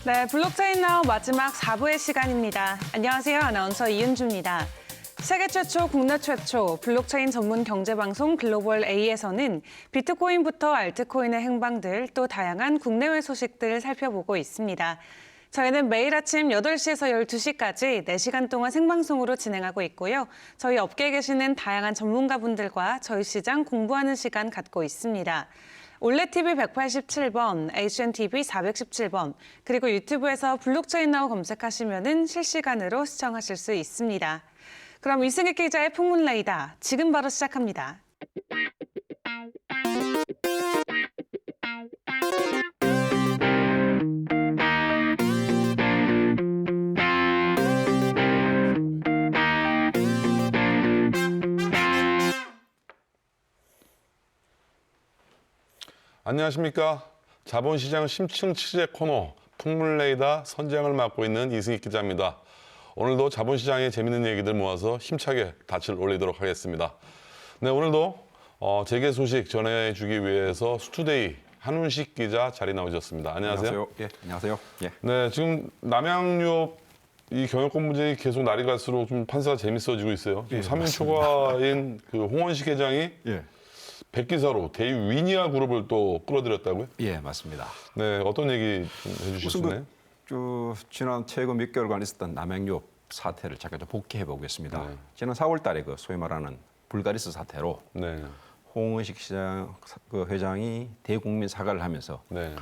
네, 블록체인 나우 마지막 4부의 시간입니다. 안녕하세요. 아나운서 이은주입니다. 세계 최초, 국내 최초 블록체인 전문 경제방송 글로벌 A에서는 비트코인부터 알트코인의 행방들, 또 다양한 국내외 소식들 살펴보고 있습니다. 저희는 매일 아침 8시에서 12시까지 4시간 동안 생방송으로 진행하고 있고요. 저희 업계에 계시는 다양한 전문가분들과 저희 시장 공부하는 시간 갖고 있습니다. 올레TV 187번, HNTV 417번, 그리고 유튜브에서 블록체인 나우 검색하시면 실시간으로 시청하실 수 있습니다. 그럼 이승익 기자의 풍문 레이더 지금 바로 시작합니다. 안녕하십니까. 자본시장 심층 취재 코너 풍물레이더 선장을 맡고 있는 이승익 기자입니다. 오늘도 자본시장의 재밌는 얘기들 모아서 힘차게 닻을 올리도록 하겠습니다. 네, 오늘도 재계 소식 전해주기 위해서 스투데이 한훈식 기자 자리 나오셨습니다. 안녕하세요. 예, 안녕하세요. 예. 네, 지금 남양유업 이 경영권 문제가 계속 날이 갈수록 좀 판세가 재밌어지고 있어요. 지금 예, 3인 초과인 그 홍원식 회장이 예. 백기사로 대유 위니아 그룹을 또 끌어들였다고요? 예, 맞습니다. 네, 어떤 얘기 좀 해주실 수 있나요? 지난 최근 몇 개월간 있었던 남양유업 사태를 잠깐 좀 복귀해 보겠습니다. 네. 지난 4월 달에 그 소위 말하는 불가리스 사태로 네, 홍원식 시장 그 회장이 대국민 사과를 하면서 네,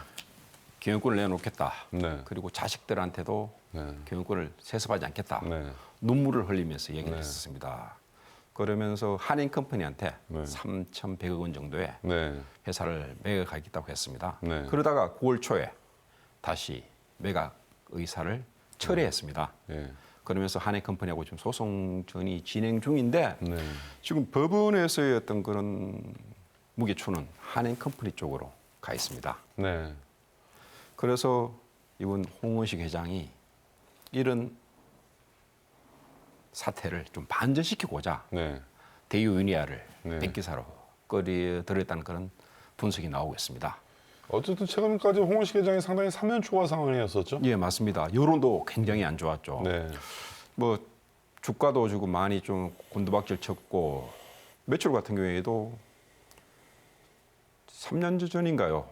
경영권을 내놓겠다. 네. 그리고 자식들한테도 네. 경영권을 세습하지 않겠다. 네. 눈물을 흘리면서 얘기를 네. 했었습니다. 그러면서 한인컴퍼니한테 네. 3,100억 원 정도의 네, 회사를 매각하겠다고 했습니다. 네. 그러다가 9월 초에 다시 매각 의사를 철회했습니다. 네. 그러면서 한해컴퍼니하고 지금 소송전이 진행 중인데 네. 지금 법원에서의 어떤 그런 무게초는 한해컴퍼니 쪽으로 가 있습니다. 네. 그래서 이번 홍원식 회장이 이런 사태를 좀 반전시키고자 네. 대유위니아를 네. 백기사로 끌어들였다는 그런 분석이 나오고 있습니다. 어쨌든 최근까지 홍원식 회장이 상당히 사면초가 상황이었었죠. 예, 맞습니다. 여론도 굉장히 안 좋았죠. 네. 뭐 주가도 지금 많이 좀 곤두박질 쳤고 매출 같은 경우에도 3년 전인가요?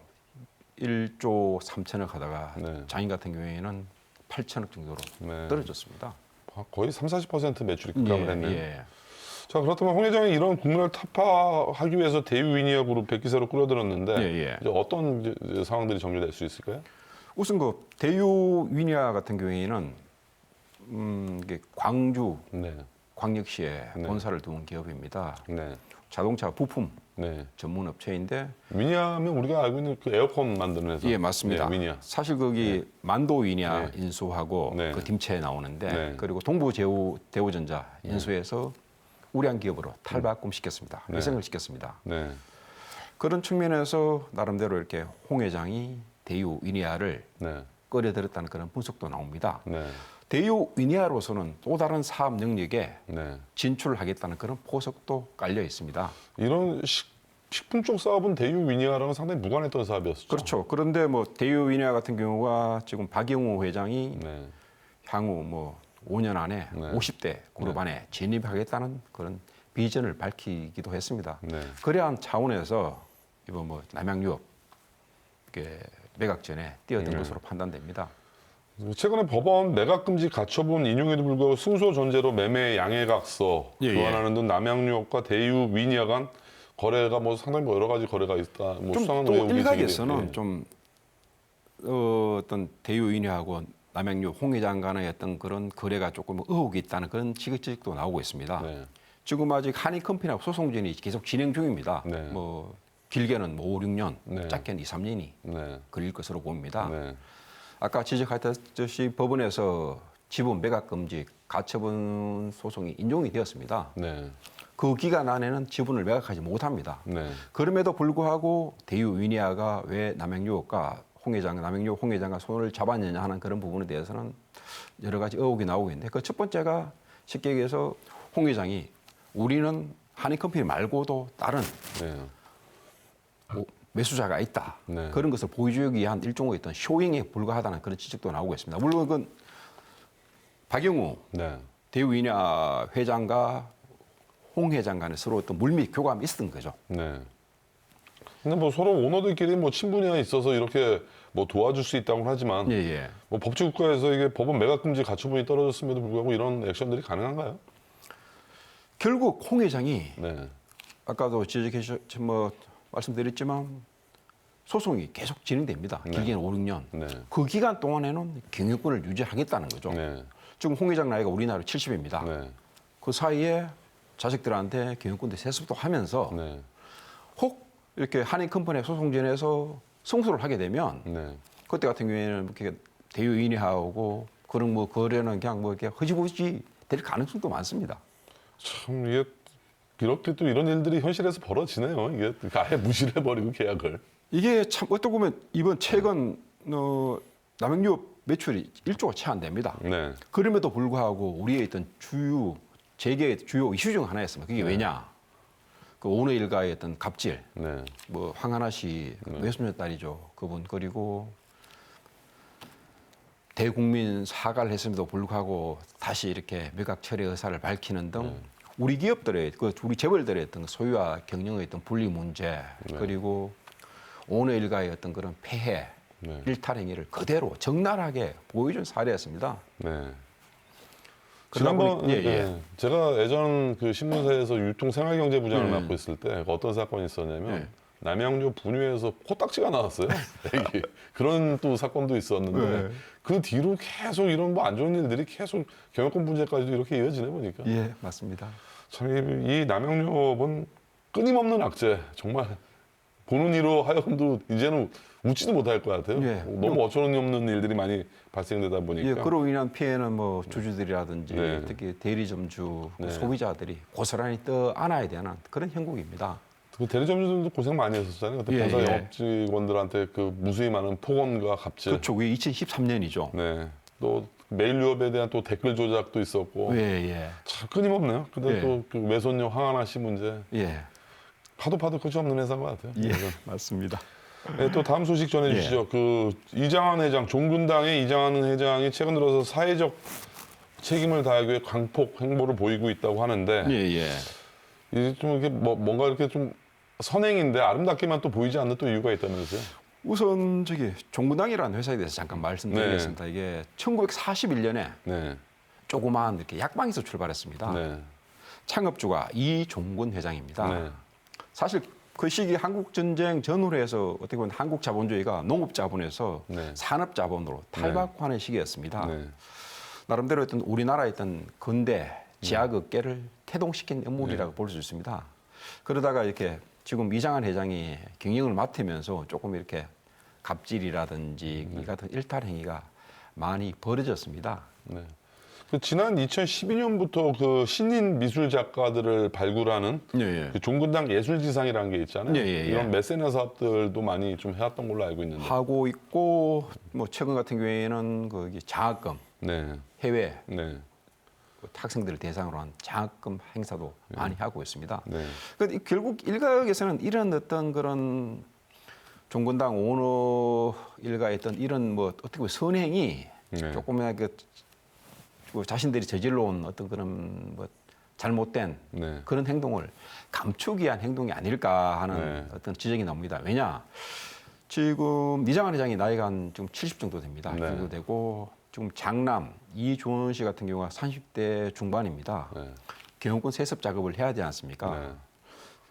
1조 3천억 하다가 네. 장인 같은 경우에는 8천억 정도로 네. 떨어졌습니다. 거의 30~40% 매출이 급감을 했네요. 예. 자, 그렇다면 홍 회장이 이런 국면을 타파하기 위해서 대유 위니아 그룹 백기사로 끌어들였는데 예. 이제 어떤 이제 상황들이 정리될 수 있을까요? 우선 그 대유 위니아 같은 경우에는 이게 광주 네. 광역시에 네. 본사를 둔 기업입니다. 네. 자동차 부품 네. 전문 업체인데 위니아면 우리가 알고 있는 그 에어컨 만드는 회사. 예, 맞습니다. 네, 위니아. 사실 거기 만도 위니아 네. 인수하고 네. 그 팀체에 나오는데 네. 그리고 동부 대우전자 인수해서 우량 기업으로 탈바꿈 시켰습니다. 네. 회생을 시켰습니다. 네. 그런 측면에서 나름대로 이렇게 홍 회장이 대유 위니아를 네. 끌어들였다는 그런 분석도 나옵니다. 네. 대유 위니아로서는 또 다른 사업 영역에 네. 진출을 하겠다는 그런 포석도 깔려 있습니다. 이런 식품 쪽 사업은 대유 위니아랑은 상당히 무관했던 사업이었죠. 그렇죠. 그런데 뭐 대유 위니아 같은 경우가 지금 박영우 회장이 네. 향후 뭐 5년 안에 네. 50대 그룹 안에 진입하겠다는 그런 비전을 밝히기도 했습니다. 네. 그러한 차원에서 이번 뭐 남양유업 매각 전에 뛰어든 네. 것으로 판단됩니다. 최근에 법원 매각 금지 가처분 인용에도 불구하고 승소 전제로 매매 양해각서 예, 교환하는 등 남양유업과 대유 위니아 간 거래가 뭐 상당히 뭐 여러 가지 거래가 있다. 뭐 수상한 또 의혹이 일각에서는 예. 좀 어떤 대유 위니아하고 남양유업 홍 회장 간의 어떤 그런 거래가 조금 의혹이 있다는 그런 지적도 나오고 있습니다. 네. 지금 아직 한인컴퍼니하고 소송전이 계속 진행 중입니다. 네. 뭐 길게는 뭐 5, 6년, 네. 짧게는 2, 3년이 네. 걸릴 것으로 봅니다. 네. 아까 지적하셨듯이 법원에서 지분 매각 금지 가처분 소송이 인용이 되었습니다. 네. 그 기간 안에는 지분을 매각하지 못합니다. 네. 그럼에도 불구하고 대유 위니아가 왜 남양유업과 남양유업 홍 회장과 손을 잡았느냐 하는 그런 부분에 대해서는 여러 가지 의혹이 나오고 있는데 그 첫 번째가 쉽게 얘기해서 홍 회장이 우리는 한인컴퍼니 말고도 다른 네. 매수자가 있다. 네. 그런 것을 보여주기 위한 일종의 어떤 쇼잉에 불과하다는 그런 지적도 나오고 있습니다. 물론 그건 박영우 네. 대우인야 회장과 홍 회장 간에 서로 어떤 물밑 교감이 있었던 거죠. 네. 근데 뭐 서로 오너들끼리 뭐 친분이 있어서 이렇게 뭐 도와줄 수 있다고 하지만 예, 예. 뭐 법치국가에서 이게 법원 매각금지 가처분이 떨어졌음에도 불구하고 이런 액션들이 가능한가요? 결국 홍 회장이 네. 아까도 뭐 말씀드렸지만 소송이 계속 진행됩니다. 네. 길게는 5, 6년. 네. 그 기간 동안에는 경영권을 유지하겠다는 거죠. 네. 지금 홍 회장 나이가 우리나라 70입니다. 네. 그 사이에 자식들한테 경영권도 세습도 하면서 네. 혹 이렇게 한인 컴퍼니 소송전에서 승소를 하게 되면 네. 그때 같은 경우에는 이렇게 대유인이하고 그런 뭐 거래는 그냥 뭐 이렇게 허지부지 될 가능성도 많습니다. 참 이게 이렇게 또 이런 일들이 현실에서 벌어지네요. 이게 아예 무시를 해버리고 계약을. 이게 참 어떻게 보면 이번 최근 남양유업 매출이 1조가 채 안 됩니다. 네. 그럼에도 불구하고 우리의 어떤 재계의 주요 이슈 중 하나였습니다. 그게 왜냐? 그 오너 일가의 어떤 갑질, 네. 뭐 황하나 씨 외손녀 딸이죠. 그분 그리고 대국민 사과를 했음에도 불구하고 다시 이렇게 매각 처리 의사를 밝히는 등 우리 기업들의 우리 재벌들의 어떤 소유와 경영의 어떤 분리 문제 그리고 오너 일가의 어떤 그런 폐해, 네. 일탈 행위를 그대로 적나라하게 보여준 사례였습니다. 네. 그러다 지난번 보니- 예, 예. 예, 제가 예전 그 신문사에서 유통생활경제부장을 음. 맡고 있을 때 어떤 사건이 있었냐면 예. 남양주 분유에서 코딱지가 나왔어요. 애기. 그런 또 사건도 있었는데 네. 그 뒤로 계속 이런 뭐 안 좋은 일들이 계속 경영권 문제까지도 이렇게 이어지네 보니까 예, 맞습니다. 참 이 남양유업은 끊임없는 악재 정말 보는 이로 하여금도 이제는 웃지도 못할 것 같아요. 예. 너무 어처구니 없는 일들이 많이 발생되다 보니까. 예, 그로 인한 피해는 뭐 주주들이라든지 네. 특히 대리점주, 네. 소비자들이 고스란히 떠안아야 되는 그런 형국입니다. 그 대리점주들도 고생 많이 했었잖아요. 그때 예, 본사 예. 영업직원들한테 그 무수히 많은 폭언과 갑질. 그렇죠. 그게 2013년이죠. 네. 또 메일 유업에 대한 또 댓글 조작도 있었고. 예, 예. 참 끊임없네요. 근데 예. 또 그 외손녀 황하나 씨 문제. 예. 파도 끝이 없는 회사인 것 같아요. 예, 맞습니다. 네, 또 다음 소식 전해주시죠. 예. 그 이장한 회장, 종군당의 이장한 회장이 최근 들어서 사회적 책임을 다하기 위해 광폭 행보를 보이고 있다고 하는데 예, 예. 이게 좀 이렇게 뭔가 이렇게 좀 선행인데 아름답게만 또 보이지 않는 또 이유가 있다면서요? 우선 종군당이라는 회사에 대해서 잠깐 말씀드리겠습니다. 이게 1941년에 네, 조그마한 이렇게 약방에서 출발했습니다. 네, 창업주가 이종군 회장입니다. 네, 사실 그 시기 한국 전쟁 전후로 해서 어떻게 보면 한국 자본주의가 농업 자본에서 네. 산업 자본으로 탈바꿈하는 시기였습니다. 네, 나름대로 어떤 우리나라의 어떤 근대 지하극계를 태동시킨 인물이라고 네. 볼 수 있습니다. 그러다가 이렇게 지금 이장한 회장이 경영을 맡으면서 조금 이렇게 갑질이라든지 이 같은 일탈 행위가 많이 벌어졌습니다. 네. 그 지난 2012년부터 그 신인 미술 작가들을 발굴하는 예, 예. 그 종군당 예술지상이라는 게 있잖아요. 예, 예, 예. 이런 메세너 사업들도 많이 좀 해왔던 걸로 알고 있는데. 하고 있고 뭐 최근 같은 경우에는 그 이게 장학금 네, 해외 네, 그 학생들을 대상으로 한 장학금 행사도 많이 하고 있습니다. 네, 그 결국 일각에서는 이런 어떤 그런 종군당 오너 일가의 어떤 이런 뭐 어떻게 보면 선행이 네. 조금이나 그 자신들이 저질러온 어떤 그런 뭐 잘못된 네. 그런 행동을 감추기 위한 행동이 아닐까 하는 네. 어떤 지적이 나옵니다. 왜냐? 지금 이장한 회장이 나이가 한 지금 70 정도 됩니다. 네. 정도 되고 지금 장남 이조원 씨 같은 경우가 30대 중반입니다. 네. 경영권 세습 작업을 해야 되지 않습니까? 네.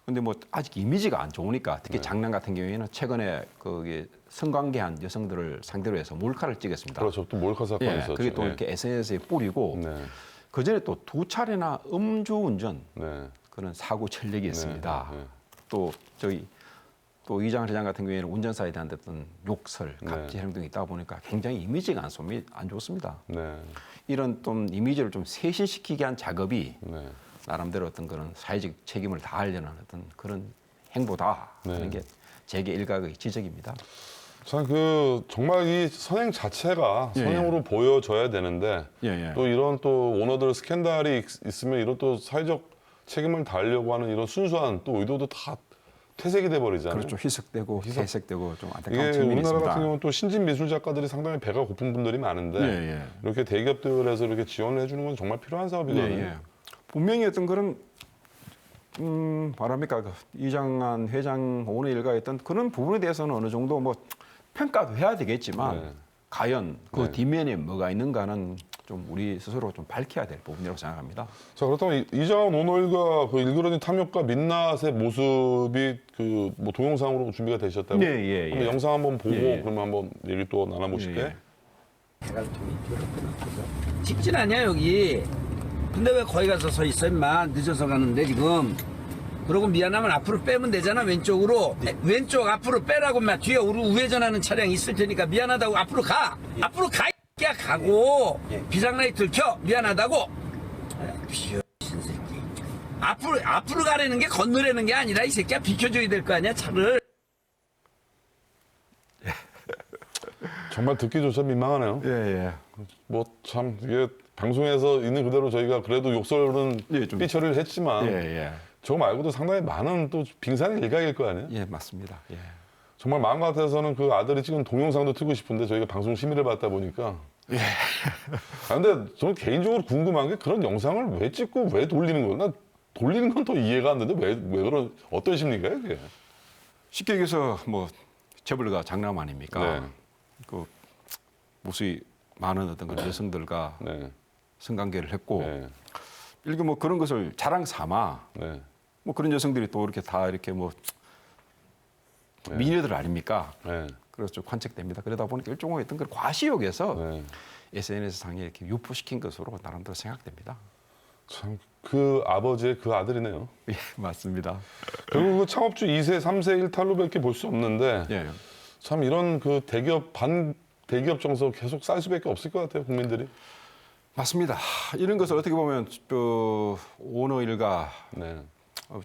근데 뭐 아직 이미지가 안 좋으니까 특히 네. 장남 같은 경우에는 최근에 거기 성관계한 여성들을 상대로 해서 몰카를 찍었습니다. 그렇죠. 또 몰카 사건이 예, 있었죠. 그게 또 예. 이렇게 SNS에 뿌리고 네, 그 전에 또 2차례나 음주운전 네, 그런 사고 전력이 있습니다. 네, 네. 또 또 이장 회장 같은 경우에는 운전사에 대한 어떤 욕설, 네. 갑질 행동이 있다 보니까 굉장히 이미지가 안 좋습니다. 네, 이런 좀 이미지를 좀 쇄신시키게 한 작업이 네. 나름대로 어떤 그런 사회적 책임을 다하려는 어떤 그런 행보다 네. 하는 게 제게 일각의 지적입니다. 참 정말 이 선행 자체가 예, 선행으로 보여져야 되는데 예, 예. 또 이런 또 오너들 스캔들이 있으면 이런 또 사회적 책임을 다하려고 하는 이런 순수한 또 의도도 다 퇴색이 돼 버리잖아요. 그렇죠. 희석되고 회색되고 좀 안타까운 이게 측면이 우리나라 있습니다. 같은 경우는 또 신진 미술 작가들이 상당히 배가 고픈 분들이 많은데 예, 예. 이렇게 대기업들에서 이렇게 지원을 해주는 건 정말 필요한 사업이거든요. 예, 예. 분명히 어떤 그런 바랍니까 그 이장한 회장 오늘 일가했던 그런 부분에 대해서는 어느 정도 뭐 평가도 해야 되겠지만 네. 과연 그 네. 뒷면에 뭐가 있는가는 좀 우리 스스로 좀 밝혀야 될 부분이라고 생각합니다. 자 그렇다면 이장한 오너일가 그 일그러진 탐욕과 민낯의 모습이 그 뭐 동영상으로 준비가 되셨다고? 예, 예, 한번 예. 영상 한번 보고 예, 예. 그러면 한번 얘기 또 나눠보실게. 예, 예. 직진 아니야 여기. 근데 왜 거기 가서 서 있어 임마. 늦어서 가는데 지금. 그러고 미안하면 앞으로 빼면 되잖아 왼쪽으로. 왼쪽 앞으로 빼라고 임마. 뒤에 우회전하는 차량 있을 테니까 미안하다고 앞으로 가. 앞으로 가. 야 가고 비상라이트를 켜. 미안하다고. 비신 새끼. 앞으로 가라는 게 건너라는 게 아니라 이 새끼야 비켜줘야 될 거 아니야 차를. 정말 듣기조차 민망하네요. 예, 예. 뭐 참 이게 방송에서 있는 그대로 저희가 그래도 욕설은 예, 좀- 삐처리를 했지만 예, 예. 저거 말고도 상당히 많은 또 빙산의 일각일 거 아니에요? 예, 맞습니다. 예. 정말 마음 같아서는 그 아들이 찍은 동영상도 틀고 싶은데 저희가 방송 심의를 받다 보니까. 예. 아, 근데 저는 개인적으로 궁금한 게 그런 영상을 왜 찍고 왜 돌리는 거예요? 난 돌리는 건 더 이해가 안 되는데 왜 그런 어떤 심리가요, 그게? 쉽게 얘기해서 뭐 재벌가 장남 아닙니까? 네. 그 무수히 많은 어떤 그 여성들과 네. 성관계를 했고 네. 일개 뭐 그런 것을 자랑 삼아 네. 뭐 그런 여성들이 또 이렇게 다 이렇게 뭐 미녀들 아닙니까? 네. 그래서 좀 관측됩니다. 그러다 보니까 일종의 어떤 그 과시욕에서 네. SNS 상에 이렇게 유포시킨 것으로 나름대로 생각됩니다. 참 그 아버지의 그 아들이네요. 예, 맞습니다. 결국 그 창업주 2세, 3세 1탈로밖에 볼 수 없는데 예. 참 이런 그 대기업 정서 계속 쌀 수밖에 없을 것 같아요, 국민들이. 맞습니다. 이런 것을 어떻게 보면 그 오너 일가 네.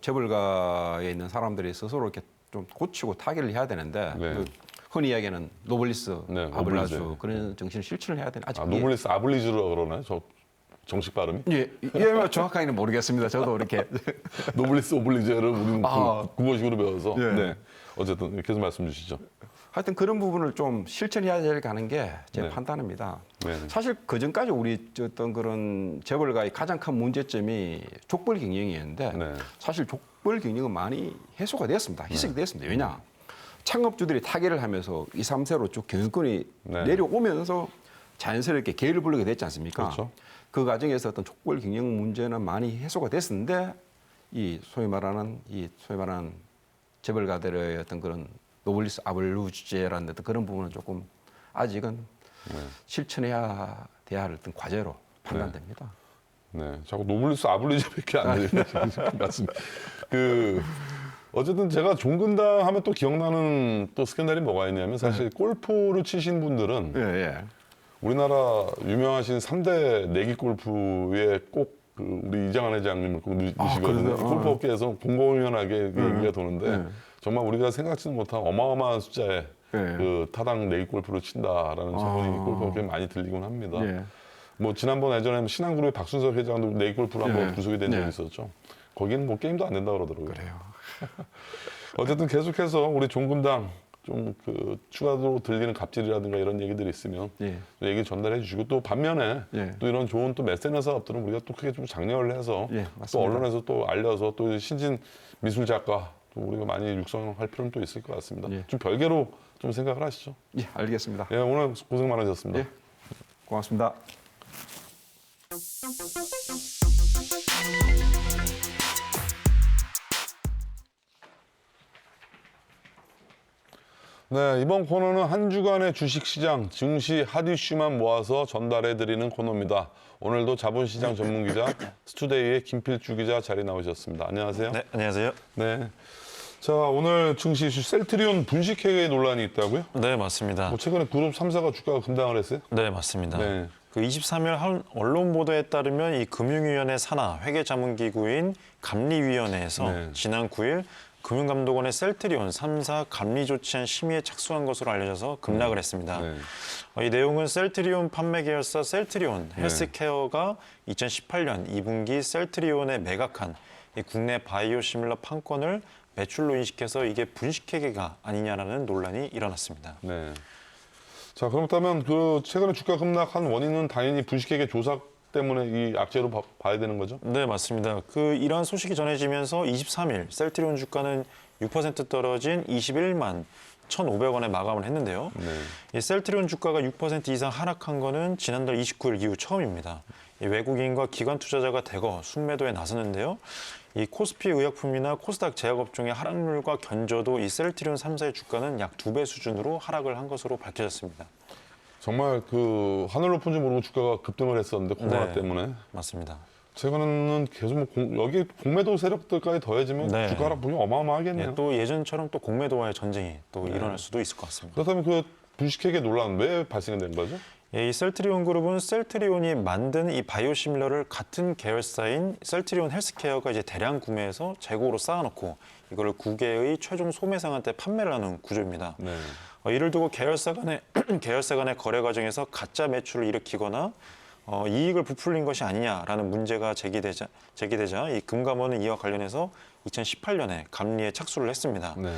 재벌가에 있는 사람들이 스스로 이렇게 좀 고치고 타결을 해야 되는데 네. 그 흔히 이야기하는 노블리스 네, 아블라주 노블리스. 그런 정신을 실천을 해야 되는 아직 노블리스 아블리즈라고 그러나요? 저 정식 발음이? 뭐 정확하게는 모르겠습니다. 저도 이렇게 노블리스 오블리제를 우리는 아. 국어식으로 배워서. 예. 네. 어쨌든 계속 말씀 주시죠. 하여튼 그런 부분을 좀 실천해야 될 가는 게 제 네. 판단입니다. 네. 사실 그 전까지 우리 어떤 그런 재벌가의 가장 큰 문제점이 족벌 경영이었는데 네. 사실 족벌 경영은 많이 해소가 되었습니다. 희석이 되었습니다. 왜냐? 창업주들이 타결을 하면서 2, 3세로 쭉 경영권이 네. 내려오면서 자연스럽게 계를 부르게 됐지 않습니까? 그렇죠. 그 과정에서 어떤 족벌 경영 문제는 많이 해소가 됐었는데 소위 말하는 재벌가들의 어떤 그런 노블리스 아블루제라는 어떤 그런 부분은 조금 아직은 실천해야 돼야 할 어떤 과제로 판단됩니다. 네. 자꾸 노블리스 아블리제밖에 안 들리네. 맞습니다. 어쨌든 제가 종근당 하면 또 기억나는 또 스캔들이 뭐가 있냐면 사실 골프를 치신 분들은 예, 예. 우리나라 유명하신 3대 내기 골프에 꼭 우리 이장한 회장님을 꼭 넣으시거든요. 그러세요? 골프업계에서 공공연하게 그 얘기가 도는데 정말 우리가 생각지도 못한 어마어마한 숫자의 그 타당 내기 골프를 친다라는 소문이 골프업계에 많이 들리곤 합니다. 예. 뭐 지난번 예전에 신한그룹의 박순석 회장도 내기 골프로 한번 구속이 된 적이 있었죠. 거기는 뭐 게임도 안 된다 그러더라고요. 그래요. 어쨌든 계속해서 우리 종근당 좀 추가로 들리는 갑질이라든가 이런 얘기들이 있으면 예. 얘기 전달해 주시고 또 반면에 예. 또 이런 좋은 또 메세너 사업들은 우리가 또 크게 좀 장려를 해서 예, 또 맞습니다. 언론에서 또 알려서 또 신진 미술 작가 또 우리가 많이 육성할 필요는 또 있을 것 같습니다. 예. 좀 별개로 좀 생각을 하시죠. 예, 알겠습니다. 예, 오늘 고생 많으셨습니다. 예. 고맙습니다. 네, 이번 코너는 한 주간의 주식시장, 증시 핫 이슈만 모아서 전달해드리는 코너입니다. 오늘도 자본시장 전문기자 스투데이의 김필주 기자 자리 나오셨습니다. 안녕하세요. 네, 안녕하세요. 네. 자, 오늘 증시 이슈 셀트리온 분식회계 논란이 있다고요? 네, 맞습니다. 뭐 최근에 그룹 3사가 주가가 급등을 했어요? 네, 맞습니다. 네. 그 23일 한 언론 보도에 따르면 이 금융위원회 산하 회계자문기구인 감리위원회에서 네. 지난 9일 금융감독원의 셀트리온 3사 감리 조치안 심의에 착수한 것으로 알려져서 급락을 했습니다. 네. 이 내용은 셀트리온 판매 계열사 셀트리온 헬스케어가 2018년 2분기 셀트리온에 매각한 이 국내 바이오 시밀러 판권을 매출로 인식해서 이게 분식회계가 아니냐라는 논란이 일어났습니다. 네. 자, 그렇다면 그 최근에 주가 급락한 원인은 당연히 분식회계 조사 때문에 이 악재로 봐야 되는 거죠? 네, 맞습니다. 이러한 소식이 전해지면서 23일 셀트리온 주가는 6% 떨어진 21만 1,500원에 마감을 했는데요. 네. 이 셀트리온 주가가 6% 이상 하락한 거는 지난달 29일 이후 처음입니다. 이 외국인과 기관 투자자가 대거 순매도에 나섰는데요. 이 코스피 의약품이나 코스닥 제약업종의 하락률과 견저도 이 셀트리온 3사의 주가는 약 2배 수준으로 하락을 한 것으로 밝혀졌습니다. 정말 그 하늘 높은 줄 모르고 주가가 급등을 했었는데 코로나 네. 때문에 맞습니다. 최근에는 계속 여기 공매도 세력들까지 더해지면 네. 주가 하락폭이 어마어마하겠네요. 예, 또 예전처럼 또 공매도와의 전쟁이 또 일어날 수도 있을 것 같습니다. 그렇다면 그 분식회계 논란 왜 발생된 거죠? 예, 이 셀트리온 그룹은 셀트리온이 만든 이 바이오시밀러를 같은 계열사인 셀트리온 헬스케어가 이제 대량 구매해서 재고로 쌓아놓고 이거를 국외의 최종 소매상한테 판매를 하는 구조입니다. 네. 이를 두고 계열사 간의 거래 과정에서 가짜 매출을 일으키거나 이익을 부풀린 것이 아니냐라는 문제가 제기되자 이 금감원은 이와 관련해서 2018년에 감리에 착수를 했습니다. 네.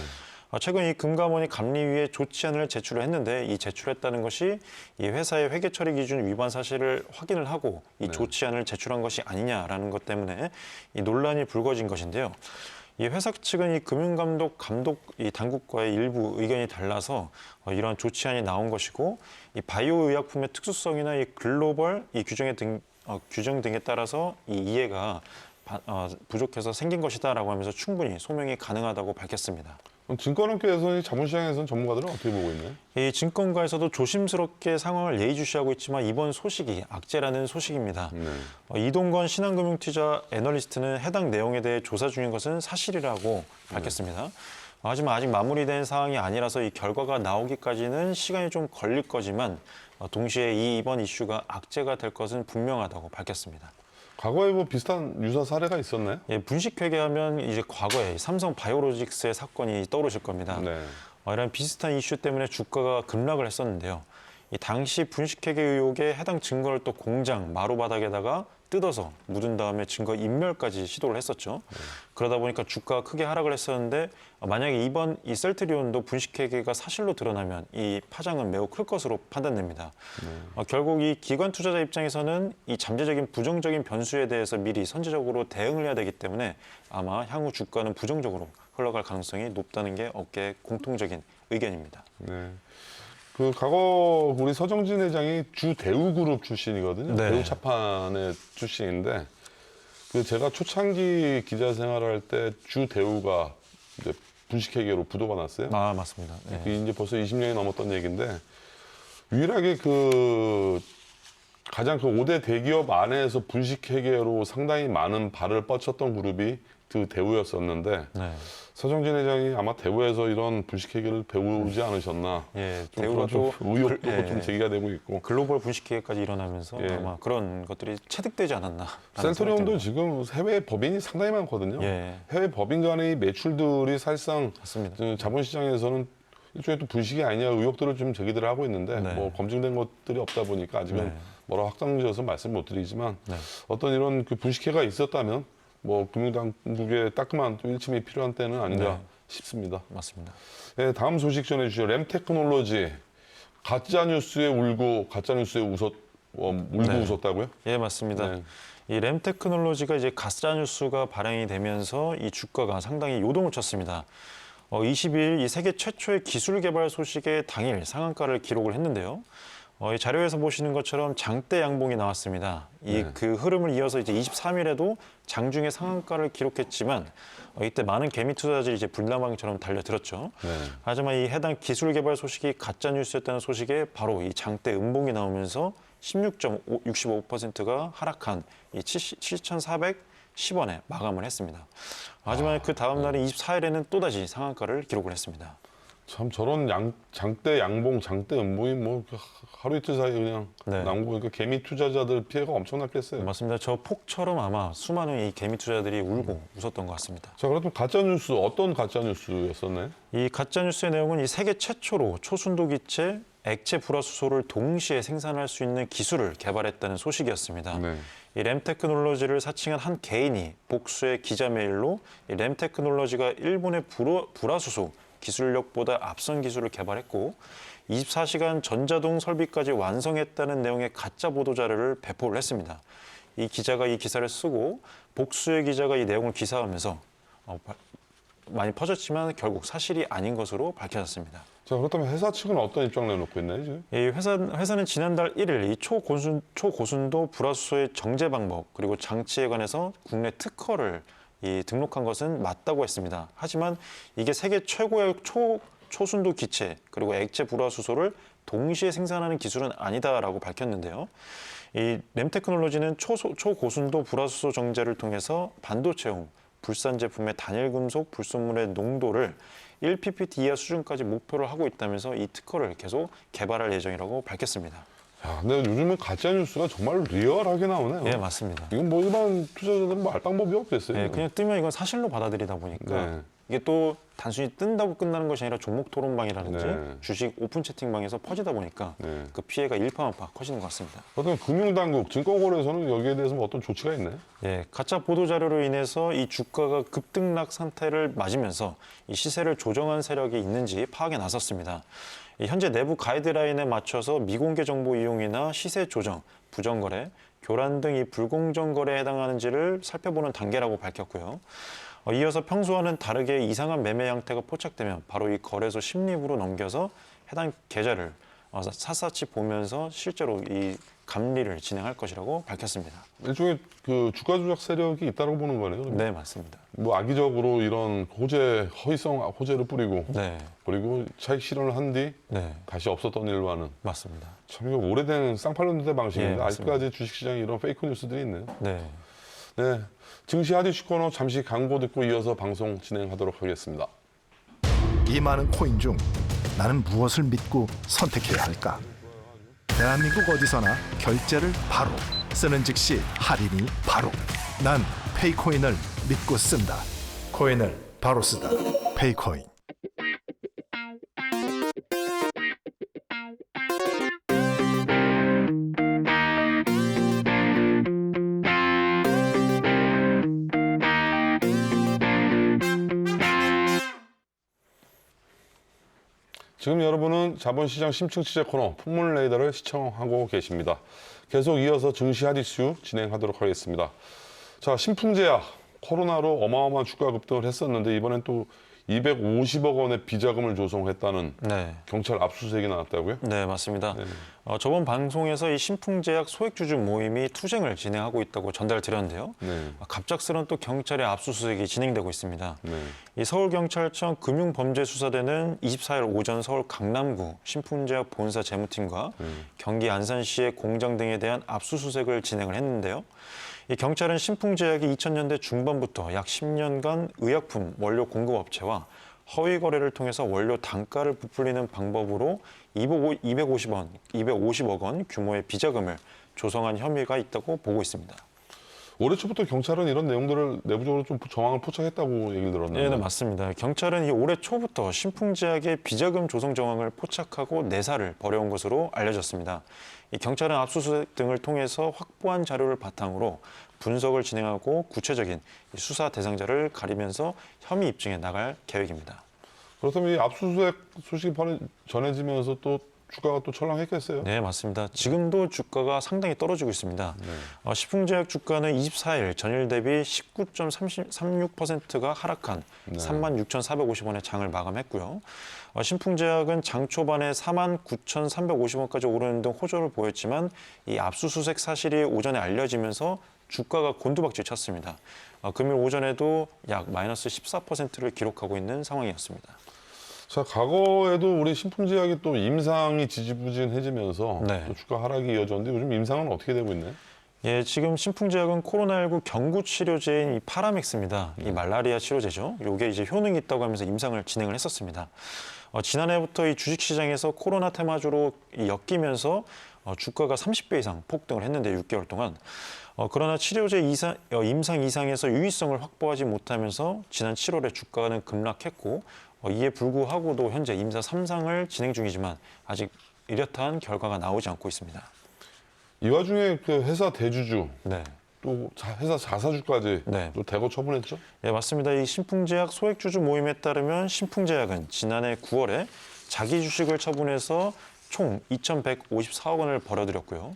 최근 이 금감원이 감리위에 조치안을 제출을 했는데 이 제출했다는 것이 이 회사의 회계 처리 기준 위반 사실을 확인을 하고 이 조치안을 제출한 것이 아니냐라는 것 때문에 이 논란이 불거진 것인데요. 이 회사 측은 이 금융감독 이 당국과의 일부 의견이 달라서 이러한 조치안이 나온 것이고 이 바이오 의약품의 특수성이나 이 글로벌 이 규정 등에 따라서 이 이해가 부족해서 생긴 것이다라고 하면서 충분히 소명이 가능하다고 밝혔습니다. 그럼 증권업계에서는 자본시장에서는 전문가들은 어떻게 보고 있나요? 이 증권가에서도 조심스럽게 상황을 예의주시하고 있지만 이번 소식이 악재라는 소식입니다. 이동건 신한금융투자 애널리스트는 해당 내용에 대해 조사 중인 것은 사실이라고 밝혔습니다. 하지만 아직 마무리된 사항이 아니라서 이 결과가 나오기까지는 시간이 좀 걸릴 거지만 동시에 이번 이슈가 악재가 될 것은 분명하다고 밝혔습니다. 과거에 뭐 비슷한 유사 사례가 있었나요? 예, 분식회계하면 이제 과거에 삼성 바이오로직스의 사건이 떠오르실 겁니다. 네. 이런 비슷한 이슈 때문에 주가가 급락을 했었는데요. 이 당시 분식회계 의혹에 해당 증거를 또 공장 마루바닥에다가 뜯어서 묻은 다음에 증거 인멸까지 시도를 했었죠. 그러다 보니까 주가가 크게 하락을 했었는데 만약에 이번 이 셀트리온도 분식회계가 사실로 드러나면 이 파장은 매우 클 것으로 판단됩니다. 결국 이 기관 투자자 입장에서는 이 잠재적인 부정적인 변수에 대해서 미리 선제적으로 대응을 해야 되기 때문에 아마 향후 주가는 부정적으로 흘러갈 가능성이 높다는 게 업계의 공통적인 의견입니다. 네. 그 과거 우리 서정진 회장이 주대우그룹 출신이거든요. 네. 대우차판의 출신인데 그 제가 초창기 기자 생활할 때 주대우가 이제 분식회계로 부도가 났어요. 아, 맞습니다. 네. 그게 이제 벌써 20년이 넘었던 얘기인데 유일하게 그 가장 그 5대 대기업 안에서 분식회계로 상당히 많은 발을 뻗쳤던 그룹이 그 대우였었는데 네. 서정진 회장이 아마 대우에서 이런 분식회계를 배우지 않으셨나. 예, 좀 대우가 그런 또 좀 의혹도 예, 좀 제기가 되고 있고. 글로벌 분식회계까지 일어나면서 예. 아마 그런 것들이 체득되지 않았나. 셀트리온도 지금 해외 법인이 상당히 많거든요. 예. 해외 법인 간의 매출들이 사실상 맞습니다. 그 자본시장에서는 일종의 또 분식이 아니냐 의혹들을 좀 제기들 하고 있는데 네. 뭐 검증된 것들이 없다 보니까 아직은 네. 뭐라 확정지어서 말씀 못 드리지만 네. 어떤 이런 그 분식회가 있었다면 뭐 금융당국의 따끔한 또 일침이 필요한 때는 아닌가 네. 싶습니다. 맞습니다. 네, 다음 소식 전해주시죠. 램테크놀로지 가짜 뉴스에 울고 가짜 뉴스에 울고 네. 웃었다고요? 예, 맞습니다. 네. 이 램테크놀로지가 이제 가짜 뉴스가 발행이 되면서 이 주가가 상당히 요동을 쳤습니다. 20일 이 세계 최초의 기술 개발 소식에 당일 상한가를 기록을 했는데요. 이 자료에서 보시는 것처럼 장대 양봉이 나왔습니다. 네. 그 흐름을 이어서 이제 23일에도 장중에 상한가를 기록했지만 이때 많은 개미 투자자들이 이제 불나방처럼 달려들었죠. 네. 하지만 이 해당 기술 개발 소식이 가짜 뉴스였다는 소식에 바로 이 장대 음봉이 나오면서 16.65%가 하락한 이 7,410원에 마감을 했습니다. 하지만 그 다음 날인 24일에는 또다시 상한가를 기록을 했습니다. 참 저런 장대 양봉, 장대 음봉이 뭐 하루 이틀 사이에 그냥 네. 나온 거 보니까 개미 투자자들 피해가 엄청났겠어요. 맞습니다. 저 폭처럼 아마 수많은 이 개미 투자자들이 울고 웃었던 것 같습니다. 자, 그렇다면 가짜 뉴스 어떤 가짜 뉴스였었나요? 이 가짜 뉴스의 내용은 이 세계 최초로 초순도 기체, 액체 불화수소를 동시에 생산할 수 있는 기술을 개발했다는 소식이었습니다. 네. 이 램테크놀로지를 사칭한 한 개인이 복수의 기자 메일로 이 램테크놀로지가 일본의 불화수소 기술력보다 앞선 기술을 개발했고 24시간 전자동 설비까지 완성했다는 내용의 가짜 보도 자료를 배포를 했습니다. 이 기자가 이 기사를 쓰고 복수의 기자가 이 내용을 기사하면서 많이 퍼졌지만 결국 사실이 아닌 것으로 밝혀졌습니다. 자, 그렇다면 회사 측은 어떤 입장을 내놓고 있나요, 지금? 이 회사는 지난달 1일 이 초고순도 불화수소의 정제 방법 그리고 장치에 관해서 국내 특허를 등록한 것은 맞다고 했습니다. 하지만 이게 세계 최고의 초순도 기체 그리고 액체 불화수소를 동시에 생산하는 기술은 아니다라고 밝혔는데요. 이 램테크놀로지는 초고순도 불화수소 정제를 통해서 반도체용 불산 제품의 단일 금속 불순물의 농도를 1ppm 이하 수준까지 목표를 하고 있다면서 이 특허를 계속 개발할 예정이라고 밝혔습니다. 야, 근데 요즘은 가짜 뉴스가 정말 리얼하게 나오네요. 네, 맞습니다. 이건 뭐 일반 투자자들은 뭐 알 방법이 없겠어요. 네, 그냥 뜨면 이건 사실로 받아들이다 보니까 네. 이게 또 단순히 뜬다고 끝나는 것이 아니라 종목 토론방이라든지 네. 주식 오픈 채팅방에서 퍼지다 보니까 네. 그 피해가 일파만파 커지는 것 같습니다. 어떤 금융당국, 증권거래소는 여기에 대해서 뭐 어떤 조치가 있나요? 예, 가짜 보도 자료로 인해서 이 주가가 급등락 상태를 맞으면서 이 시세를 조정한 세력이 있는지 파악에 나섰습니다. 현재 내부 가이드라인에 맞춰서 미공개 정보 이용이나 시세 조정, 부정거래, 교란 등 이 불공정 거래에 해당하는지를 살펴보는 단계라고 밝혔고요. 이어서 평소와는 다르게 이상한 매매 형태가 포착되면 바로 이 거래소 심리부로 넘겨서 해당 계좌를 샅샅이 보면서 실제로 이 감리를 진행할 것이라고 밝혔습니다. 일종의 그 주가 조작 세력이 있다고 보는 거네요. 그러면? 네, 맞습니다. 뭐 악의적으로 이런 허위성 호재를 뿌리고 네, 그리고 차익 실현을 한 뒤 네, 다시 없었던 일과는 맞습니다. 참 이거 오래된 쌍팔년대 방식인데 예, 맞습니다. 아직까지 주식시장에 이런 페이크 뉴스들이 있네요. 네. 네, 증시 하디슈 코너 잠시 광고 듣고 이어서 방송 진행하도록 하겠습니다. 이 많은 코인 중 나는 무엇을 믿고 선택해야 할까? 대한민국 어디서나 결제를 바로 쓰는 즉시 할인이 바로 난 페이코인을 믿고 쓴다. 코인을 바로 쓰다. 페이코인. 지금 여러분은 자본시장 심층 취재 코너 풍물 레이더를 시청하고 계십니다. 계속 이어서 증시 핫이슈 진행하도록 하겠습니다. 자, 신풍제약 코로나로 어마어마한 주가 급등을 했었는데 이번엔 또 250억 원의 비자금을 조성했다는 네. 경찰 압수수색이 나왔다고요? 네, 맞습니다. 저번 방송에서 이 신풍제약 소액주주 모임이 투쟁을 진행하고 있다고 전달드렸는데요. 네. 갑작스런 또 경찰의 압수수색이 진행되고 있습니다. 네. 이 서울경찰청 금융범죄수사대는 24일 오전 서울 강남구 신풍제약 본사 재무팀과 경기 안산시의 공장 등에 대한 압수수색을 진행을 했는데요. 이 경찰은 신풍제약이 2000년대 중반부터 약 10년간 의약품 원료 공급업체와 허위 거래를 통해서 원료 단가를 부풀리는 방법으로 250억 원 규모의 비자금을 조성한 혐의가 있다고 보고 있습니다. 올해 초부터 경찰은 이런 내용들을 내부적으로 좀 정황을 포착했다고 얘기를 들었는데. 네, 맞습니다. 경찰은 이 올해 초부터 신풍제약의 비자금 조성 정황을 포착하고 내사를 벌여온 것으로 알려졌습니다. 이 경찰은 압수수색 등을 통해서 확보한 자료를 바탕으로 분석을 진행하고 구체적인 수사 대상자를 가리면서 혐의 입증해 나갈 계획입니다. 그렇다면 이 압수수색 소식이 전해지면서 또 주가가 또 철렁했겠어요? 네, 맞습니다. 지금도 주가가 상당히 떨어지고 있습니다. 신풍제약 주가는 24일 전일 대비 19.36%가 하락한 36,450원의 장을 마감했고요. 신풍제약은 장 초반에 49,350원까지 오르는 등 호조를 보였지만 이 압수수색 사실이 오전에 알려지면서 주가가 곤두박질 쳤습니다. 금요일 오전에도 약 마이너스 14%를 기록하고 있는 상황이었습니다. 자, 과거에도 우리 신풍제약이 또 임상이 지지부진해지면서 네. 또 주가 하락이 이어졌는데 요즘 임상은 어떻게 되고 있나요? 예, 지금 신풍제약은 코로나19 경구 치료제인 이 파라맥스입니다. 이 말라리아 치료제죠. 이게 이제 효능이 있다고 하면서 임상을 진행을 했었습니다. 지난해부터 이 주식시장에서 코로나 테마주로 엮이면서 주가가 30배 이상 폭등을 했는데 6개월 동안. 그러나 치료제 임상 이상에서 유의성을 확보하지 못하면서 지난 7월에 주가는 급락했고 이에 불구하고도 현재 임사 3상을 진행 중이지만 아직 뚜렷한 결과가 나오지 않고 있습니다. 이 와중에 그 회사 대주주 네. 또 회사 자사주까지 네. 또 대거 처분했죠? 예, 맞습니다. 이 신풍제약 소액주주 모임에 따르면 신풍제약은 지난해 9월에 자기 주식을 처분해서 총 2,154억 원을 벌어들였고요.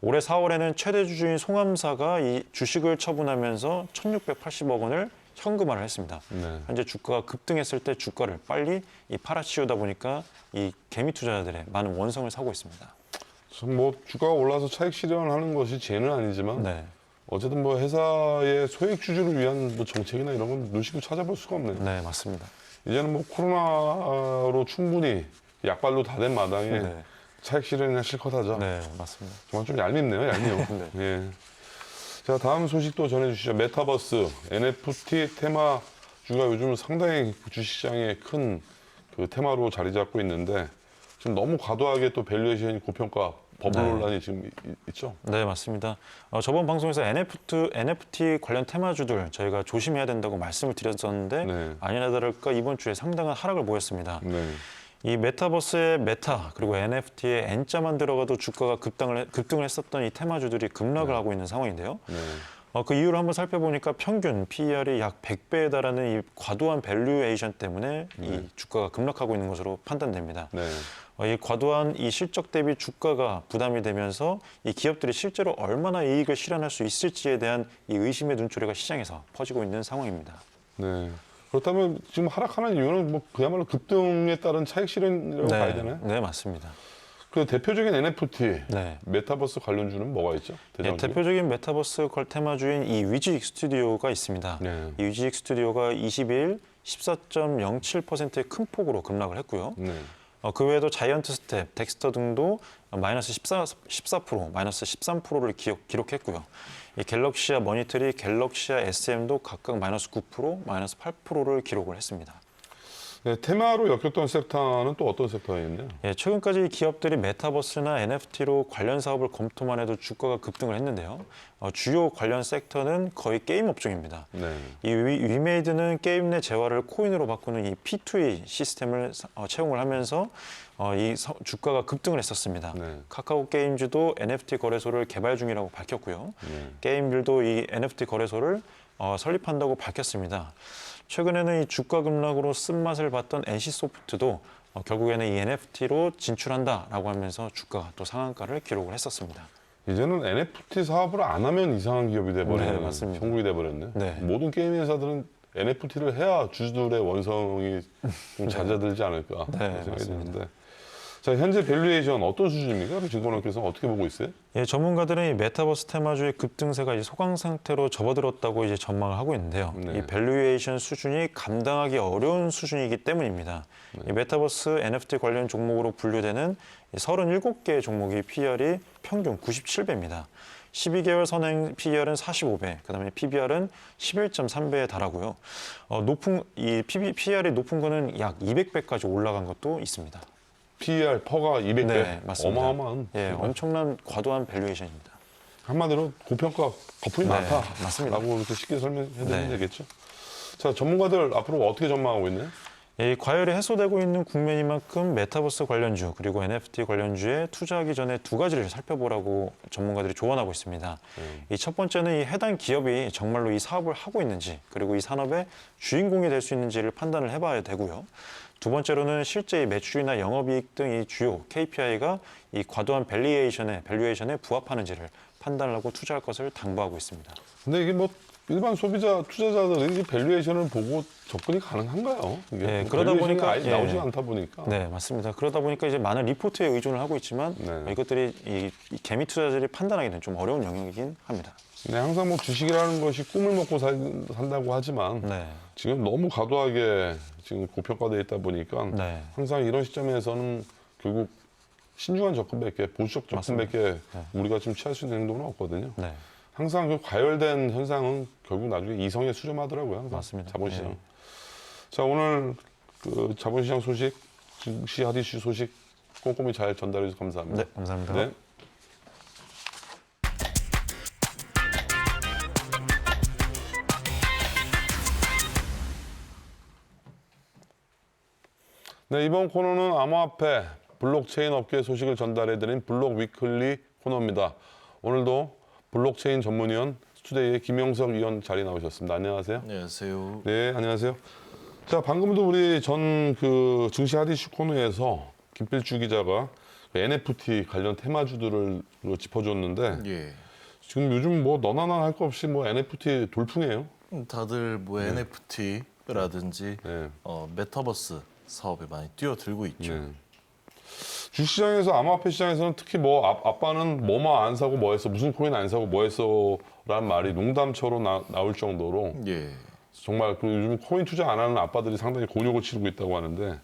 올해 4월에는 최대 주주인 송암사가 이 주식을 처분하면서 1,680억 원을 현금화를 했습니다. 네. 현재 주가가 급등했을 때 주가를 빨리 팔아치우다 보니까 이 개미 투자자들의 많은 원성을 사고 있습니다. 뭐 주가가 올라서 차익 실현하는 것이 죄는 아니지만 네, 어쨌든 뭐 회사의 소액 주주를 위한 뭐 정책이나 이런 건 눈시고 찾아볼 수가 없네요. 네, 맞습니다. 이제는 뭐 코로나로 충분히 약발로 다 된 마당에 네, 차익 실현이나 실컷 하자. 네, 맞습니다. 정말 좀 얄밉네요, 얄미워. 네. 예. 자, 다음 소식도 전해주시죠. 메타버스, NFT 테마주가 요즘 상당히 주식시장에 큰 그 테마로 자리 잡고 있는데 지금 너무 과도하게 또 밸류에이션이 고평가 버블 네. 논란이 지금 있죠? 네, 맞습니다. 저번 방송에서 NFT 관련 테마주들 저희가 조심해야 된다고 말씀을 드렸었는데 네. 아니나 다를까 이번 주에 상당한 하락을 보였습니다. 네. 이 메타버스의 메타 그리고 NFT의 N자만 들어가도 주가가 급등을 했었던 이 테마주들이 급락을 하고 있는 상황인데요. 네. 그 이유를 한번 살펴보니까 평균 PER이 약 100배에 달하는 이 과도한 밸류에이션 때문에 이 주가가 급락하고 있는 것으로 판단됩니다. 네. 이 과도한 이 실적 대비 주가가 부담이 되면서 이 기업들이 실제로 얼마나 이익을 실현할 수 있을지에 대한 이 의심의 눈초리가 시장에서 퍼지고 있는 상황입니다. 네. 그렇다면 지금 하락하는 이유는 뭐 그야말로 급등에 따른 차익 실현이라고 봐야 되나요? 네, 맞습니다. 그 대표적인 NFT, 네. 메타버스 관련주는 뭐가 있죠? 네, 대장주? 대표적인 메타버스 테마주인 이 위즈익 스튜디오가 있습니다. 네. 이 위즈익 스튜디오가 22일 14.07%의 큰 폭으로 급락을 했고요. 네. 그 외에도 자이언트 스텝, 덱스터 등도 마이너스 14%, 마이너스 13%를 기록했고요. 이 갤럭시아 머니터리, 갤럭시아 SM도 각각 마이너스 9%, 마이너스 8%를 기록을 했습니다. 네, 테마로 엮였던 섹터는 또 어떤 섹터였나요? 예, 최근까지 기업들이 메타버스나 NFT로 관련 사업을 검토만 해도 주가가 급등을 했는데요. 주요 관련 섹터는 거의 게임 업종입니다. 네. 이 위메이드는 게임 내 재화를 코인으로 바꾸는 이 P2E 시스템을 채용을 하면서 주가가 급등을 했었습니다. 네. 카카오 게임즈도 NFT 거래소를 개발 중이라고 밝혔고요. 네. 게임빌도 이 NFT 거래소를 설립한다고 밝혔습니다. 최근에는 이 주가 급락으로 쓴맛을 봤던 NC소프트도 결국에는 이 NFT로 진출한다라고 하면서 주가가 또 상한가를 기록을 했었습니다. 이제는 NFT 사업을 안 하면 이상한 기업이 돼버리는 네, 맞습니다. 형국이 돼버렸네. 네. 모든 게임 회사들은 NFT를 해야 주주들의 원성이 좀 잦아들지 않을까 네, 그런 생각이 맞습니다. 드는데. 자, 현재 밸류에이션 어떤 수준입니까? 증권업계에서 어떻게 보고 있어요? 예, 전문가들은 이 메타버스 테마주의 급등세가 이제 소강 상태로 접어들었다고 이제 전망을 하고 있는데요. 네. 이 밸류에이션 수준이 감당하기 어려운 수준이기 때문입니다. 이 메타버스 NFT 관련 종목으로 분류되는 37개의 종목이 PER이 평균 97배입니다. 12개월 선행 PER은 45배, 그다음에 PBR은 11.3배에 달하고요. PER이 높은 거는 약 200배까지 올라간 것도 있습니다. PER 퍼가 200배. 네, 맞습니다. 어마어마한. 예, 엄청난 과도한 밸류에이션입니다. 한마디로 고평가 거품이 네, 많다. 맞습니다. 라고 이렇게 쉽게 설명해드리면 네. 되겠죠. 자, 전문가들 앞으로 어떻게 전망하고 있나요? 이 과열이 해소되고 있는 국면인 만큼 메타버스 관련주 그리고 NFT 관련주에 투자하기 전에 두 가지를 살펴보라고 전문가들이 조언하고 있습니다. 이 첫 번째는 이 해당 기업이 정말로 이 사업을 하고 있는지 그리고 이 산업의 주인공이 될 수 있는지를 판단을 해봐야 되고요. 두 번째로는 실제 이 매출이나 영업이익 등 이 주요 KPI가 이 과도한 밸류에이션에 부합하는지를 판단을 하고 투자할 것을 당부하고 있습니다. 근데 이게 뭐 일반 소비자, 투자자들이 이 밸류에이션을 보고 접근이 가능한가요? 이게 네, 뭐 그러다 밸류에이션이 보니까, 아예 예. 나오지 않다 보니까. 네, 맞습니다. 그러다 보니까 이제 많은 리포트에 의존을 하고 있지만 네. 이것들이 이 개미 투자자들이 판단하기는 좀 어려운 영역이긴 합니다. 네, 항상 뭐 주식이라는 것이 꿈을 먹고 산다고 하지만 네, 지금 너무 과도하게 지금 고평가되어 있다 보니까 네. 항상 이런 시점에서는 결국 신중한 접근밖에 보수적 접근밖에 우리가 지금 취할 수 있는 행동은 없거든요. 네. 항상 그 과열된 현상은 결국 나중에 이성에 수렴하더라고요. 항상 맞습니다. 자본시장. 네. 자, 오늘 그 자본시장 소식, 증시 하디슈 소식 꼼꼼히 잘 전달해 주셔서 감사합니다. 네, 감사합니다. 네. 네, 이번 코너는 암호화폐, 블록체인 업계 소식을 전달해드린 블록 위클리 코너입니다. 오늘도 블록체인 전문위원 스포츠투데이의 김영석 위원 자리 나오셨습니다. 안녕하세요. 안녕하세요. 네, 안녕하세요. 자, 방금도 우리 전 그 증시 핫이슈 코너에서 김필주 기자가 그 NFT 관련 테마주들을 짚어줬는데 예. 지금 요즘 뭐 너나 나나 할 거 없이 뭐 NFT 돌풍이에요. 다들 뭐 NFT라든지 네. 메타버스 사업에 많이 뛰어들고 있죠. 네. 주시장에서 암호화폐 시장에서는 특히 뭐 아빠는 뭐만 안 사고 뭐 했어 무슨 코인 안 사고 뭐 했어라는 말이 농담처럼 나올 정도로 예. 정말 그 요즘 코인 투자 안 하는 아빠들이 상당히 곤욕을 치르고 있다고 하는데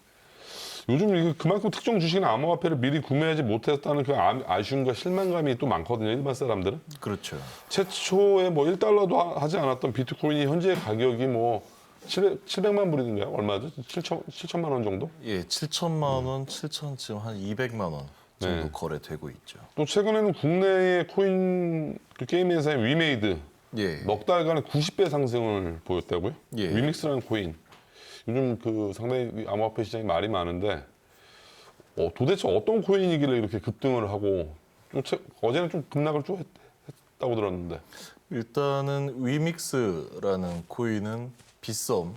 요즘 이게 그만큼 특정 주식이나 암호화폐를 미리 구매하지 못했다는 그 아쉬움과 실망감이 또 많거든요. 일반 사람들은. 그렇죠. 최초에 뭐 1달러도 하지 않았던 비트코인이 현재 가격이 뭐 700만 불인가요? 얼마죠? 7천만 원 정도? 예, 7천만 원, 7천 지금 한 200만 원 정도 네. 거래되고 있죠. 또 최근에는 국내의 코인 그 게임 회사인 위메이드 예. 넉 달간에 90배 상승을 보였다고요? 예. 위믹스라는 코인. 요즘 그 상당히 암호화폐 시장이 말이 많은데 도대체 어떤 코인이길래 이렇게 급등을 하고 어제는 좀 급락을 좀 했다고 들었는데. 일단은 위믹스라는 코인은 빗썸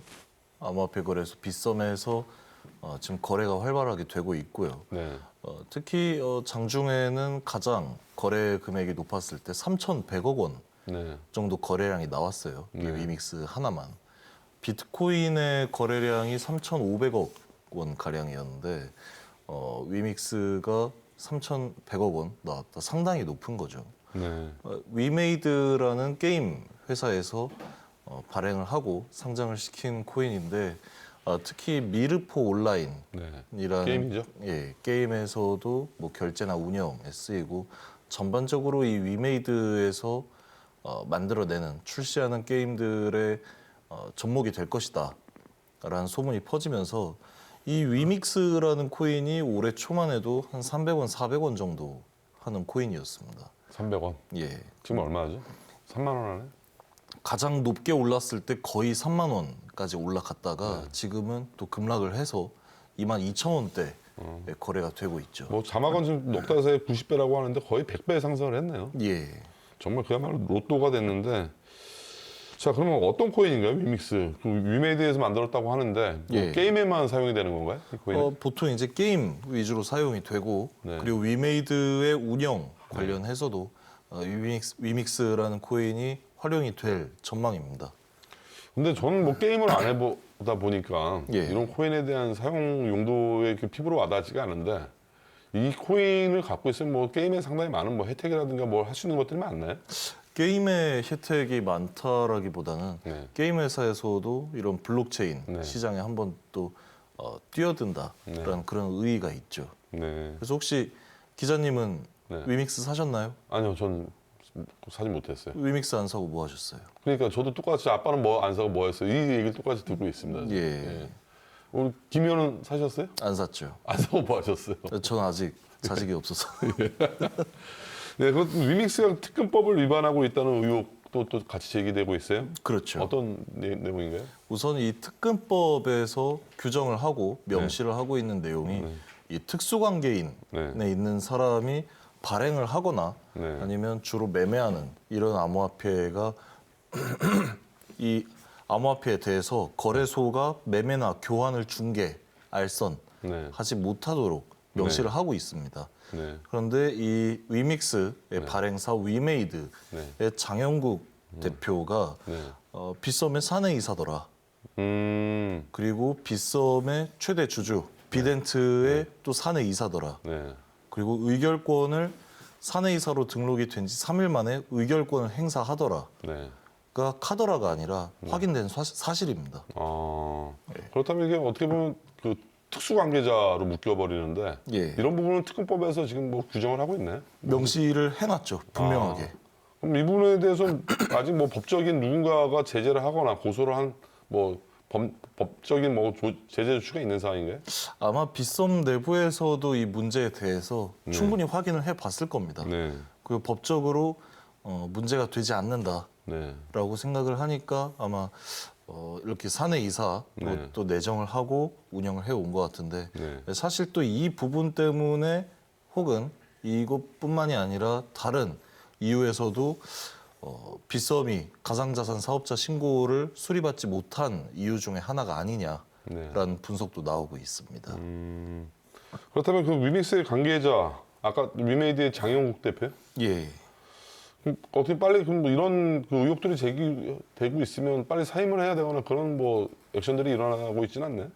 암호화폐 거래소 빗썸에서 지금 거래가 활발하게 되고 있고요. 네. 특히 장중에는 가장 거래 금액이 높았을 때 3,100억 원 네. 정도 거래량이 나왔어요. 이 네. 위믹스 하나만. 비트코인의 거래량이 3,500억 원 가량이었는데 위믹스가 3,100억 원 나왔다. 상당히 높은 거죠. 네. 위메이드라는 게임 회사에서 발행을 하고 상장을 시킨 코인인데 특히 미르포 온라인이라는 네. 게임이죠? 예, 게임에서도 뭐 결제나 운영에 쓰이고 전반적으로 이 위메이드에서 만들어내는 출시하는 게임들의 접목이 될 것이다 라는 소문이 퍼지면서 이 위믹스라는 코인이 올해 초만 해도 한 300원, 400원 정도 하는 코인이었습니다. 300원. 예, 지금 얼마죠? 3만 원 하네? 가장 높게 올랐을 때 거의 3만 원까지 올라갔다가 지금은 또 급락을 해서 2만 2천 원대에 거래가 되고 있죠. 뭐 자막은 지금 넉 달 사이에 90배라고 하는데 거의 100배 상승을 했네요. 예, 정말 그야말로 로또가 됐는데 자 그러면 어떤 코인인가요? 위믹스. 그 위메이드에서 만들었다고 하는데 뭐 예. 게임에만 사용이 되는 건가요? 이 코인은? 보통 이제 게임 위주로 사용이 되고 네. 그리고 위메이드의 운영 관련해서도 위믹스라는 코인이 활용이 될 전망입니다. 근데 저는 뭐 게임을 안 해보다 보니까 예. 이런 코인에 대한 사용 용도의 그 피부로 와닿지가 않은데 이 코인을 갖고 있으면 뭐 게임에 상당히 많은 뭐 혜택이라든가 뭘 할 수 있는 것들이 많나요? 게임의 혜택이 많다라기보다는 네. 게임 회사에서도 이런 블록체인 네. 시장에 한번 또 뛰어든다라는 네. 그런 의의가 있죠. 네. 그래서 혹시 기자님은 네. 위믹스 사셨나요? 아니요, 전 사지 못했어요. 위믹스 안 사고 뭐 하셨어요? 그러니까 저도 똑같이 아빠는 뭐 안 사고 뭐 했어요. 이 얘기를 똑같이 듣고 있습니다. 지금. 예. 우리 김 의원은 사셨어요? 안 샀죠. 안 사고 뭐 하셨어요? 저는 아직 자식이 없어서. 네, 그 위믹스가 특근법을 위반하고 있다는 의혹도 또 같이 제기되고 있어요. 그렇죠. 어떤 내용인가요? 우선 이 특근법에서 규정을 하고 명시를 하고 있는 내용이 이 특수관계인에 네. 있는 사람이 발행을 하거나 네. 아니면 주로 매매하는 이런 암호화폐가 이 암호화폐에 대해서 거래소가 매매나 교환을 중개, 알선 네. 하지 못하도록 명시를 하고 있습니다. 네. 그런데 이 위믹스의 발행사 위메이드의 장영국 대표가 네. 빗썸의 사내이사더라. 그리고 빗썸의 최대 주주 비덴트의 또 사내이사더라. 네. 그리고 의결권을 사내이사로 등록이 된 지 3일 만에 의결권을 행사하더라. 네. 가 카더라가 아니라 확인된 사실입니다. 그렇다면 이게 어떻게 보면 그 특수관계자로 묶여버리는데 예. 이런 부분은 특근법에서 지금 뭐 규정을 하고 있나요? 명시를 해놨죠. 분명하게. 그럼 이 부분에 대해서 아직 뭐 법적인 누군가가 제재를 하거나 고소를 한 뭐 법적인 뭐 제재 조치가 있는 상황인가요? 아마 빗썸 내부에서도 이 문제에 대해서 충분히 확인을 해봤을 겁니다. 네. 그 법적으로 문제가 되지 않는다라고 네. 생각을 하니까 아마 이렇게 사내이사로 네. 또 내정을 하고 운영을 해온 것 같은데 네. 사실 또 이 부분 때문에 혹은 이것뿐만이 아니라 다른 이유에서도 빗썸이 가상자산 사업자 신고를 수리받지 못한 이유 중에 하나가 아니냐라는 네. 분석도 나오고 있습니다. 그렇다면 그 위믹스의 관계자 아까 위메이드의 장영국 대표? 예. 그럼 어떻게 빨리 그럼 뭐 이런 그 의혹들이 제기되고 있으면 빨리 사임을 해야 되거나 그런 뭐 액션들이 일어나고 있지는 않네.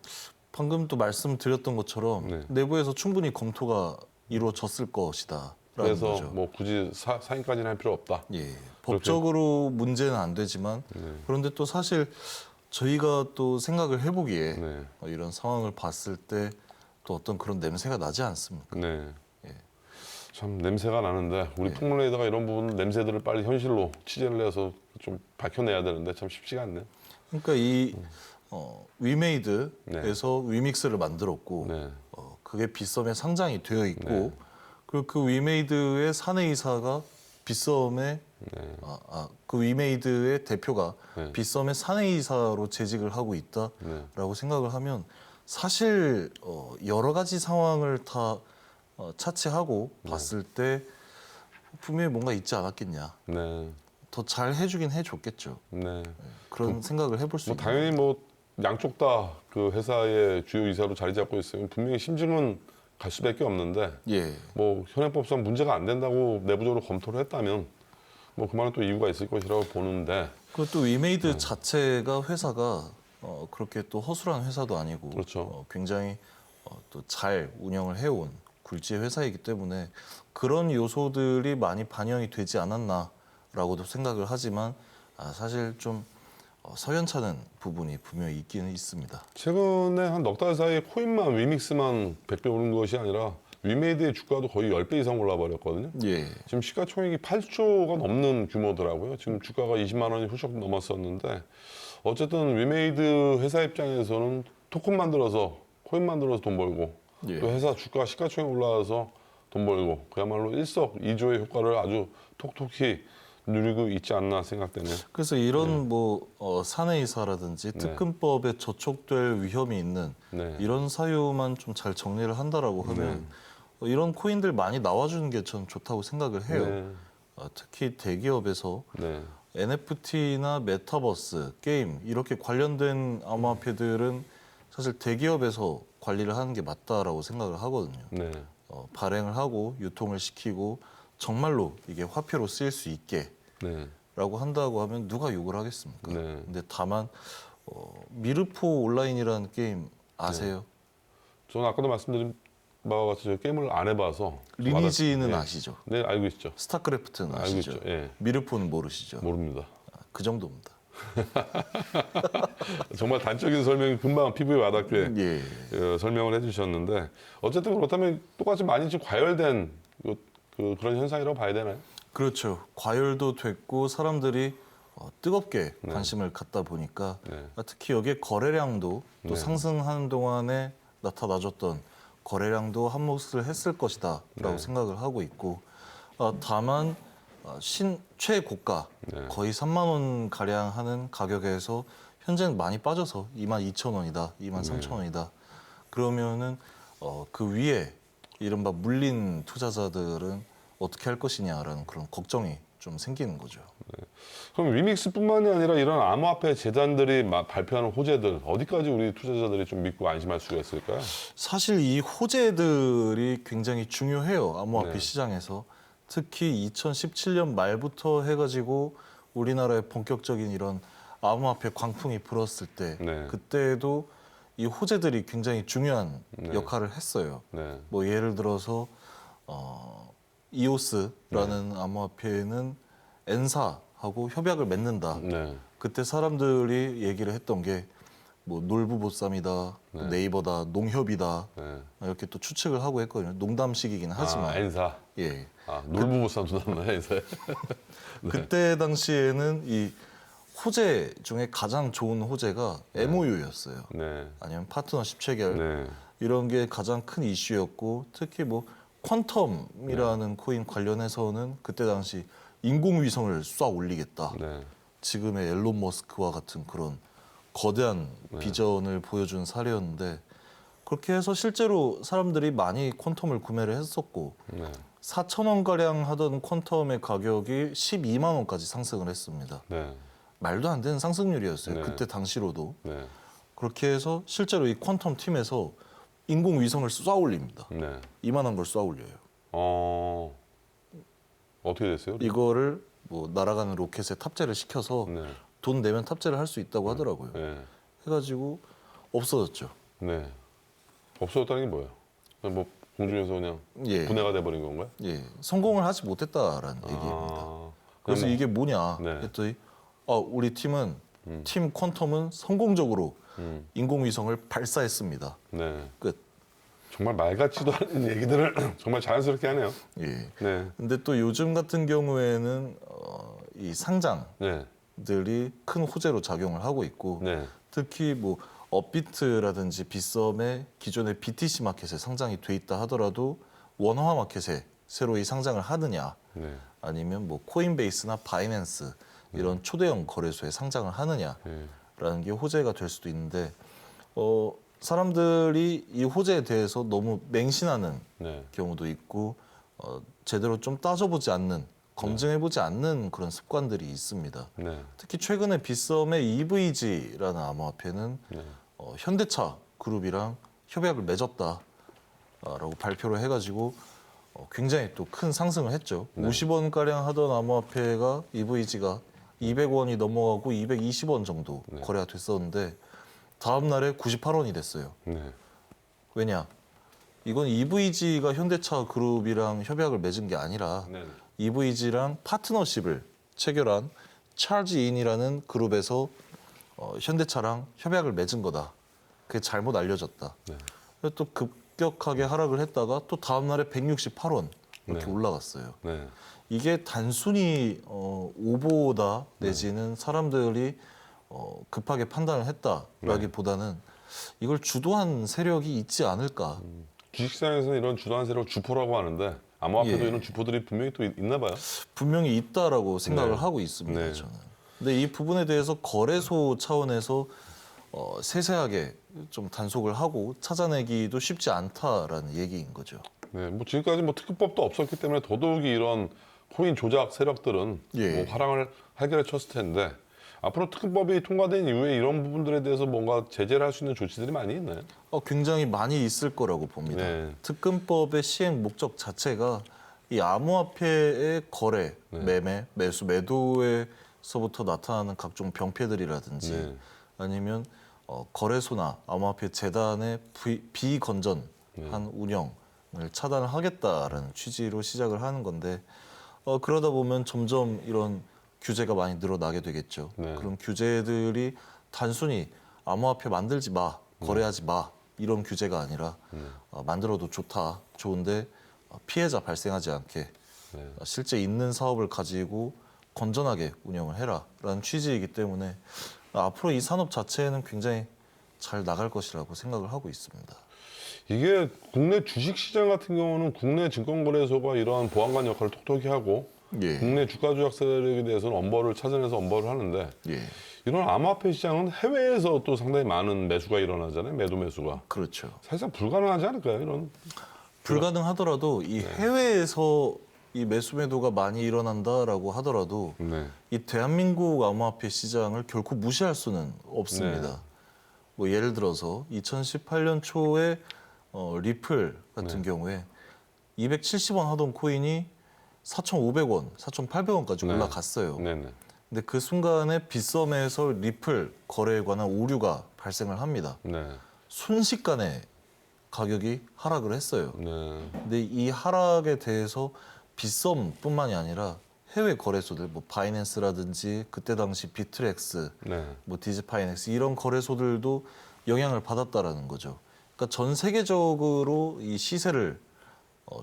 방금 또 말씀드렸던 것처럼 네. 내부에서 충분히 검토가 이루어졌을 것이다. 그래서 거죠. 뭐 굳이 사임까지는 할 필요 없다. 예, 법적으로 문제는 안 되지만 그런데 또 사실 저희가 또 생각을 해보기에 네. 이런 상황을 봤을 때 또 어떤 그런 냄새가 나지 않습니까? 네. 예. 참 냄새가 나는데 우리 통문레이더가 이런 부분 냄새들을 빨리 현실로 취재를 해서 좀 밝혀내야 되는데 참 쉽지가 않네. 그러니까 이 위메이드에서 위믹스를 만들었고 네. 그게 빗썸에 상장이 되어 있고 네. 그리고 그 위메이드의 사내이사가 빗썸에 그 위메이드의 대표가 네. 빗썸의 사내이사로 재직을 하고 네. 있다라고 생각을 하면 사실 여러 가지 상황을 다 차치하고 봤을 때 분명히 뭔가 있지 않았겠냐. 네. 더 잘 해주긴 해줬겠죠. 네. 그런 생각을 해볼 수 뭐 있는. 당연히 뭐 양쪽 다 그 회사의 주요 이사로 자리 잡고 있으면 분명히 심증은 갈 수밖에 없는데 예. 뭐 현행법상 문제가 안 된다고 내부적으로 검토를 했다면 뭐 그만한 또 이유가 있을 것이라고 보는데 그리고 또 위메이드 자체가 회사가 그렇게 또 허술한 회사도 아니고 그렇죠. 굉장히 또 잘 운영을 해온 굴지의 회사이기 때문에 그런 요소들이 많이 반영이 되지 않았나라고도 생각을 하지만 사실 좀 석연찮은 부분이 분명히 있기는 있습니다. 최근에 한 넉 달 사이에 코인만 위믹스만 100배 오른 것이 아니라 위메이드의 주가도 거의 10배 이상 올라버렸거든요. 예. 지금 시가총액이 8조가 넘는 규모더라고요. 지금 주가가 20만 원이 훌쩍 넘었었는데 어쨌든 위메이드 회사 입장에서는 토큰 만들어서 코인 만들어서 돈 벌고 예. 또 회사 주가 시가총액 올라와서 돈 벌고 그야말로 일석이조의 효과를 아주 톡톡히 누리고 있지 않나 생각되네요. 그래서 이런 뭐 사내이사라든지 특근법에 저촉될 위험이 있는 네. 이런 사유만 좀 잘 정리를 한다라고 하면 이런 코인들 많이 나와주는 게 전 좋다고 생각을 해요. 네. 특히 대기업에서 네. NFT나 메타버스, 게임 이렇게 관련된 암호화폐들은 사실 대기업에서 관리를 하는 게 맞다라고 생각을 하거든요. 네. 발행을 하고 유통을 시키고 정말로 이게 화폐로 쓰일 수 있게 네. 라고 한다고 하면 누가 욕을 하겠습니까? 네. 근데 다만 미르포 온라인이라는 게임 아세요? 저는 아까도 말씀드린 바와 같이 저 게임을 안 해봐서 리니지는 네. 아시죠? 네, 알고 있죠. 스타크래프트는 알고 아시죠? 있죠. 예. 미르포는 모르시죠? 모릅니다. 그 정도입니다. 정말 단적인 설명이 금방 피부에 와닿게 예. 설명을 해주셨는데 어쨌든 그렇다면 똑같이 많이 지금 과열된 그런 현상이라고 봐야 되나요? 그렇죠. 과열도 됐고 사람들이 뜨겁게 관심을 갖다 보니까 네. 특히 여기에 거래량도 또 네. 상승하는 동안에 나타나줬던 거래량도 한 몫을 했을 것이다라고 네. 생각을 하고 있고 다만 최고가 네. 거의 3만 원 가량 하는 가격에서 현재는 많이 빠져서 22,000원이다, 23,000원이다. 그러면은 그 위에 이른바 물린 투자자들은 어떻게 할 것이냐라는 그런 걱정이 좀 생기는 거죠. 그럼 위믹스뿐만이 아니라 이런 암호화폐 재단들이 발표하는 호재들 어디까지 우리 투자자들이 좀 믿고 안심할 수가 있을까요? 사실 이 호재들이 굉장히 중요해요. 암호화폐 네. 시장에서. 특히 2017년 말부터 해가지고 우리나라에 본격적인 이런 암호화폐 광풍이 불었을 때 네. 그때도 이 호재들이 굉장히 중요한 네. 역할을 했어요. 네. 뭐 예를 들어서 이오스라는 암호화폐는 엔사하고 협약을 맺는다. 네. 그때 사람들이 얘기를 했던 게 뭐 놀부보쌈이다, 네. 네이버다, 농협이다 네. 이렇게 또 추측을 하고 했거든요. 농담식이긴 하지만 엔사. 예. 놀부보쌈도 나왔나요, 엔사에? 그때 당시에는 이 호재 중에 가장 좋은 호재가 MOU였어요. 네. 아니면 파트너십 체결 네. 이런 게 가장 큰 이슈였고 특히 뭐 퀀텀이라는 코인 관련해서는 그때 당시 인공위성을 쏴 올리겠다. 네. 지금의 앨런 머스크와 같은 그런 거대한 비전을 보여준 사례였는데 그렇게 해서 실제로 사람들이 많이 퀀텀을 구매를 했었고 네. 4,000원 가량 하던 퀀텀의 가격이 12만 원까지 상승을 했습니다. 네. 말도 안 되는 상승률이었어요. 네. 그때 당시로도. 네. 그렇게 해서 실제로 이 퀀텀 팀에서 인공위성을 쏴 올립니다. 네. 이만한 걸 쏴 올려요. 어떻게 됐어요? 이거를 뭐 날아가는 로켓에 탑재를 시켜서 네. 돈 내면 탑재를 할 수 있다고 하더라고요. 네. 해가지고 없어졌죠. 네. 없어졌다는 게 뭐예요? 그냥 뭐 공중에서 그냥 예. 분해가 돼버린 건가요? 예, 성공을 하지 못했다라는 얘기입니다. 아, 그래서 그냥 뭐- 이게 뭐냐 네. 했더니 우리 팀은 팀 퀀텀은 성공적으로 인공위성을 발사했습니다. 네. 끝. 정말 말 같지도 않은 얘기들을 정말 자연스럽게 하네요. 예. 네. 근데 또 요즘 같은 경우에는 이 상장들이 네. 큰 호재로 작용을 하고 있고 네. 특히 뭐 업비트라든지 빗썸의 기존의 BTC 마켓에 상장이 돼 있다 하더라도 원화 마켓에 새로이 상장을 하느냐 네. 아니면 뭐 코인베이스나 바이낸스 이런 초대형 거래소에 상장을 하느냐라는 네. 게 호재가 될 수도 있는데 사람들이 이 호재에 대해서 너무 맹신하는 네. 경우도 있고 제대로 좀 따져보지 않는 검증해보지 않는 그런 습관들이 있습니다. 네. 특히 최근에 빗썸의 EVG라는 암호화폐는 네. 현대차 그룹이랑 협약을 맺었다라고 발표를 해가지고 굉장히 또 큰 상승을 했죠. 네. 50원 가량 하던 암호화폐가 EVG가 200원이 넘어가고 220원 정도 네. 거래가 됐었는데 다음 날에 98원이 됐어요. 네. 왜냐? 이건 EVG가 현대차 그룹이랑 협약을 맺은 게 아니라 네. EVG랑 파트너십을 체결한 찰지인이라는 그룹에서 현대차랑 협약을 맺은 거다. 그게 잘못 알려졌다. 네. 그래서 또 급격하게 하락을 했다가 또 다음 날에 168원 이렇게 네. 올라갔어요. 네. 이게 단순히 오보다 내지는 사람들이 급하게 판단을 했다라기보다는 이걸 주도한 세력이 있지 않을까. 주식시장에서는 이런 주도한 세력을 주포라고 하는데 암호화폐도 예. 이런 주포들이 분명히 또 있나 봐요. 분명히 있다라고 생각을 네. 하고 있습니다. 네. 저는. 근데 이 부분에 대해서 거래소 차원에서 세세하게 좀 단속을 하고 찾아내기도 쉽지 않다라는 얘기인 거죠. 네. 뭐 지금까지 뭐 특급법도 없었기 때문에 더더욱이 이런 코인 조작 세력들은 예. 뭐 화랑을 할결에 쳤을 텐데 앞으로 특급법이 통과된 이후에 이런 부분들에 대해서 뭔가 제재를 할 수 있는 조치들이 많이 있나요? 굉장히 많이 있을 거라고 봅니다. 네. 특근법의 시행 목적 자체가 이 암호화폐의 거래, 네. 매매, 매수, 매도에서부터 나타나는 각종 병폐들이라든지 네. 아니면 거래소나 암호화폐 재단의 비건전한 네. 운영을 차단을 하겠다라는 취지로 시작을 하는 건데 그러다 보면 점점 이런 규제가 많이 늘어나게 되겠죠. 네. 그럼 규제들이 단순히 암호화폐 만들지 마, 거래하지 마 이런 규제가 아니라 만들어도 좋다, 좋은데 피해자 발생하지 않게 네. 실제 있는 사업을 가지고 건전하게 운영을 해라라는 취지이기 때문에 앞으로 이 산업 자체는 굉장히 잘 나갈 것이라고 생각을 하고 있습니다. 이게 국내 주식시장 같은 경우는 국내 증권거래소가 이러한 보안관 역할을 톡톡히 하고 예. 국내 주가 조작 세력에 대해서는 엄벌을 찾아내서 엄벌을 하는데 예, 이런 암호화폐 시장은 해외에서 또 상당히 많은 매수가 일어나잖아요. 매수가. 그렇죠. 사실상 불가능하지 않을까요? 이런. 불가능하더라도 이 해외에서 이 매수 매도가 많이 일어난다라고 하더라도 네. 이 대한민국 암호화폐 시장을 결코 무시할 수는 없습니다. 네. 뭐 예를 들어서 2018년 초에 리플 같은 경우에 270원 하던 코인이 4,500원, 4,800원까지 네. 올라갔어요. 네네. 근데 그 순간에 빗썸에서 리플 거래에 관한 오류가 발생을 합니다. 네. 순식간에 가격이 하락을 했어요. 네. 근데 이 하락에 대해서 빗썸뿐만이 아니라 해외 거래소들, 뭐 바이낸스라든지 그때 당시 비트렉스, 네. 뭐 디지파이넥스 이런 거래소들도 영향을 받았다라는 거죠. 그러니까 전 세계적으로 이 시세를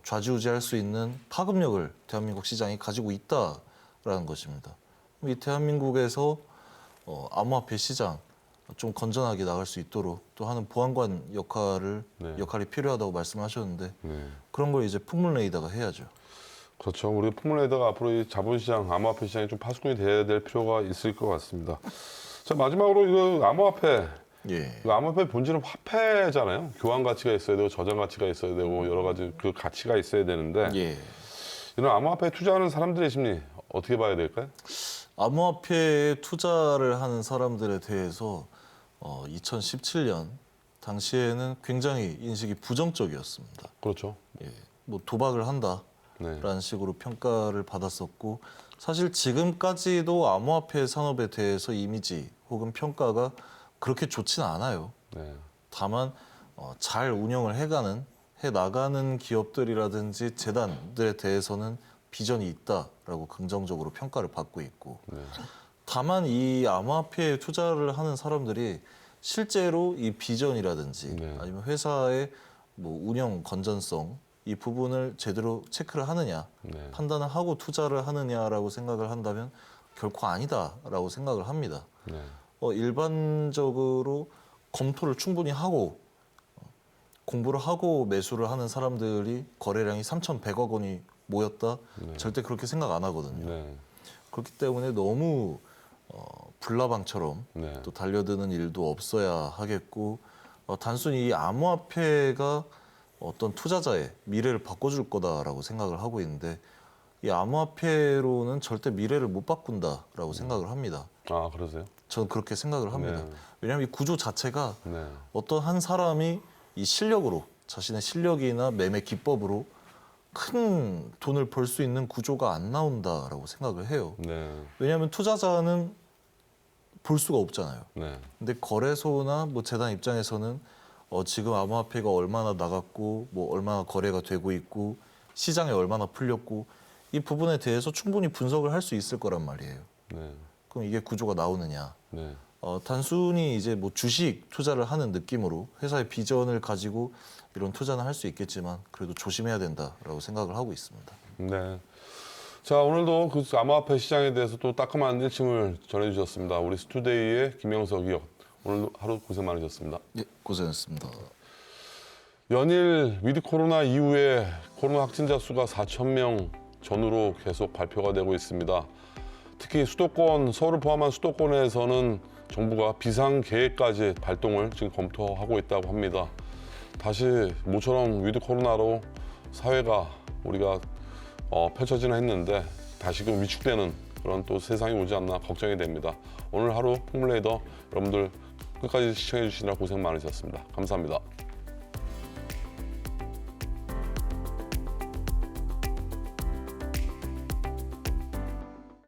좌지우지할 수 있는 파급력을 대한민국 시장이 가지고 있다라는 것입니다. 이 대한민국에서 암호화폐 시장 좀 건전하게 나갈 수 있도록 또 하는 보안관 역할이 필요하다고 말씀하셨는데 네. 그런 걸 이제 풍문레이더가 해야죠. 그렇죠. 우리 풍문레이더가 앞으로 이 자본시장, 암호화폐 시장이 좀 파수꾼이 돼야 될 필요가 있을 것 같습니다. 자, 마지막으로 이거 암호화폐 예. 그 암호화폐 본질은 화폐잖아요. 교환 가치가 있어야 되고 저장 가치가 있어야 되고 여러 가지 그 가치가 있어야 되는데 예. 이런 암호화폐에 투자하는 사람들의 심리 어떻게 봐야 될까요? 암호화폐에 투자를 하는 사람들에 대해서 2017년 당시에는 굉장히 인식이 부정적이었습니다. 그렇죠. 예. 뭐 도박을 한다라는 네. 식으로 평가를 받았었고 사실 지금까지도 암호화폐 산업에 대해서 이미지 혹은 평가가 그렇게 좋지는 않아요. 네. 다만 잘 운영을 해 나가는 기업들이라든지 재단들에 대해서는 비전이 있다라고 긍정적으로 평가를 받고 있고 네. 다만 이 암호화폐에 투자를 하는 사람들이 실제로 이 비전이라든지 네. 아니면 회사의 뭐 운영 건전성 이 부분을 제대로 체크를 하느냐 네. 판단을 하고 투자를 하느냐라고 생각을 한다면 결코 아니다라고 생각을 합니다. 네. 일반적으로 검토를 충분히 하고 공부를 하고 매수를 하는 사람들이 거래량이 3,100억 원이 모였다? 네. 절대 그렇게 생각 안 하거든요. 네. 그렇기 때문에 너무 불나방처럼 네. 또 달려드는 일도 없어야 하겠고 단순히 이 암호화폐가 어떤 투자자의 미래를 바꿔줄 거다라고 생각을 하고 있는데 이 암호화폐로는 절대 미래를 못 바꾼다라고 생각을 합니다. 아, 그러세요? 저는 그렇게 생각을 합니다. 네. 왜냐하면 이 구조 자체가 네. 어떤 한 사람이 이 실력으로 자신의 실력이나 매매 기법으로 큰 돈을 벌 수 있는 구조가 안 나온다라고 생각을 해요. 네. 왜냐하면 투자자는 볼 수가 없잖아요. 네. 근데 거래소나 뭐 재단 입장에서는 지금 암호화폐가 얼마나 나갔고 뭐 얼마나 거래가 되고 있고 시장에 얼마나 풀렸고 이 부분에 대해서 충분히 분석을 할 수 있을 거란 말이에요. 네. 그럼 이게 구조가 나오느냐? 네. 단순히 이제 뭐 주식 투자를 하는 느낌으로 회사의 비전을 가지고 이런 투자는 할 수 있겠지만 그래도 조심해야 된다라고 생각을 하고 있습니다. 네. 자, 오늘도 그 암호화폐 시장에 대해서 또 따끔한 일침을 전해주셨습니다. 우리 스투데이의 김영석 위원. 오늘 하루 고생 많으셨습니다. 예, 고생했습니다. 연일 위드 코로나 이후에 코로나 확진자 수가 4,000명 전후로 계속 발표가 되고 있습니다. 특히 수도권, 서울을 포함한 수도권에서는 정부가 비상계획까지 발동을 지금 검토하고 있다고 합니다. 다시 모처럼 위드 코로나로 사회가 우리가 펼쳐지나 했는데 다시금 위축되는 그런 또 세상이 오지 않나 걱정이 됩니다. 오늘 하루 풍물레이더 여러분들 끝까지 시청해 주시느라 고생 많으셨습니다. 감사합니다.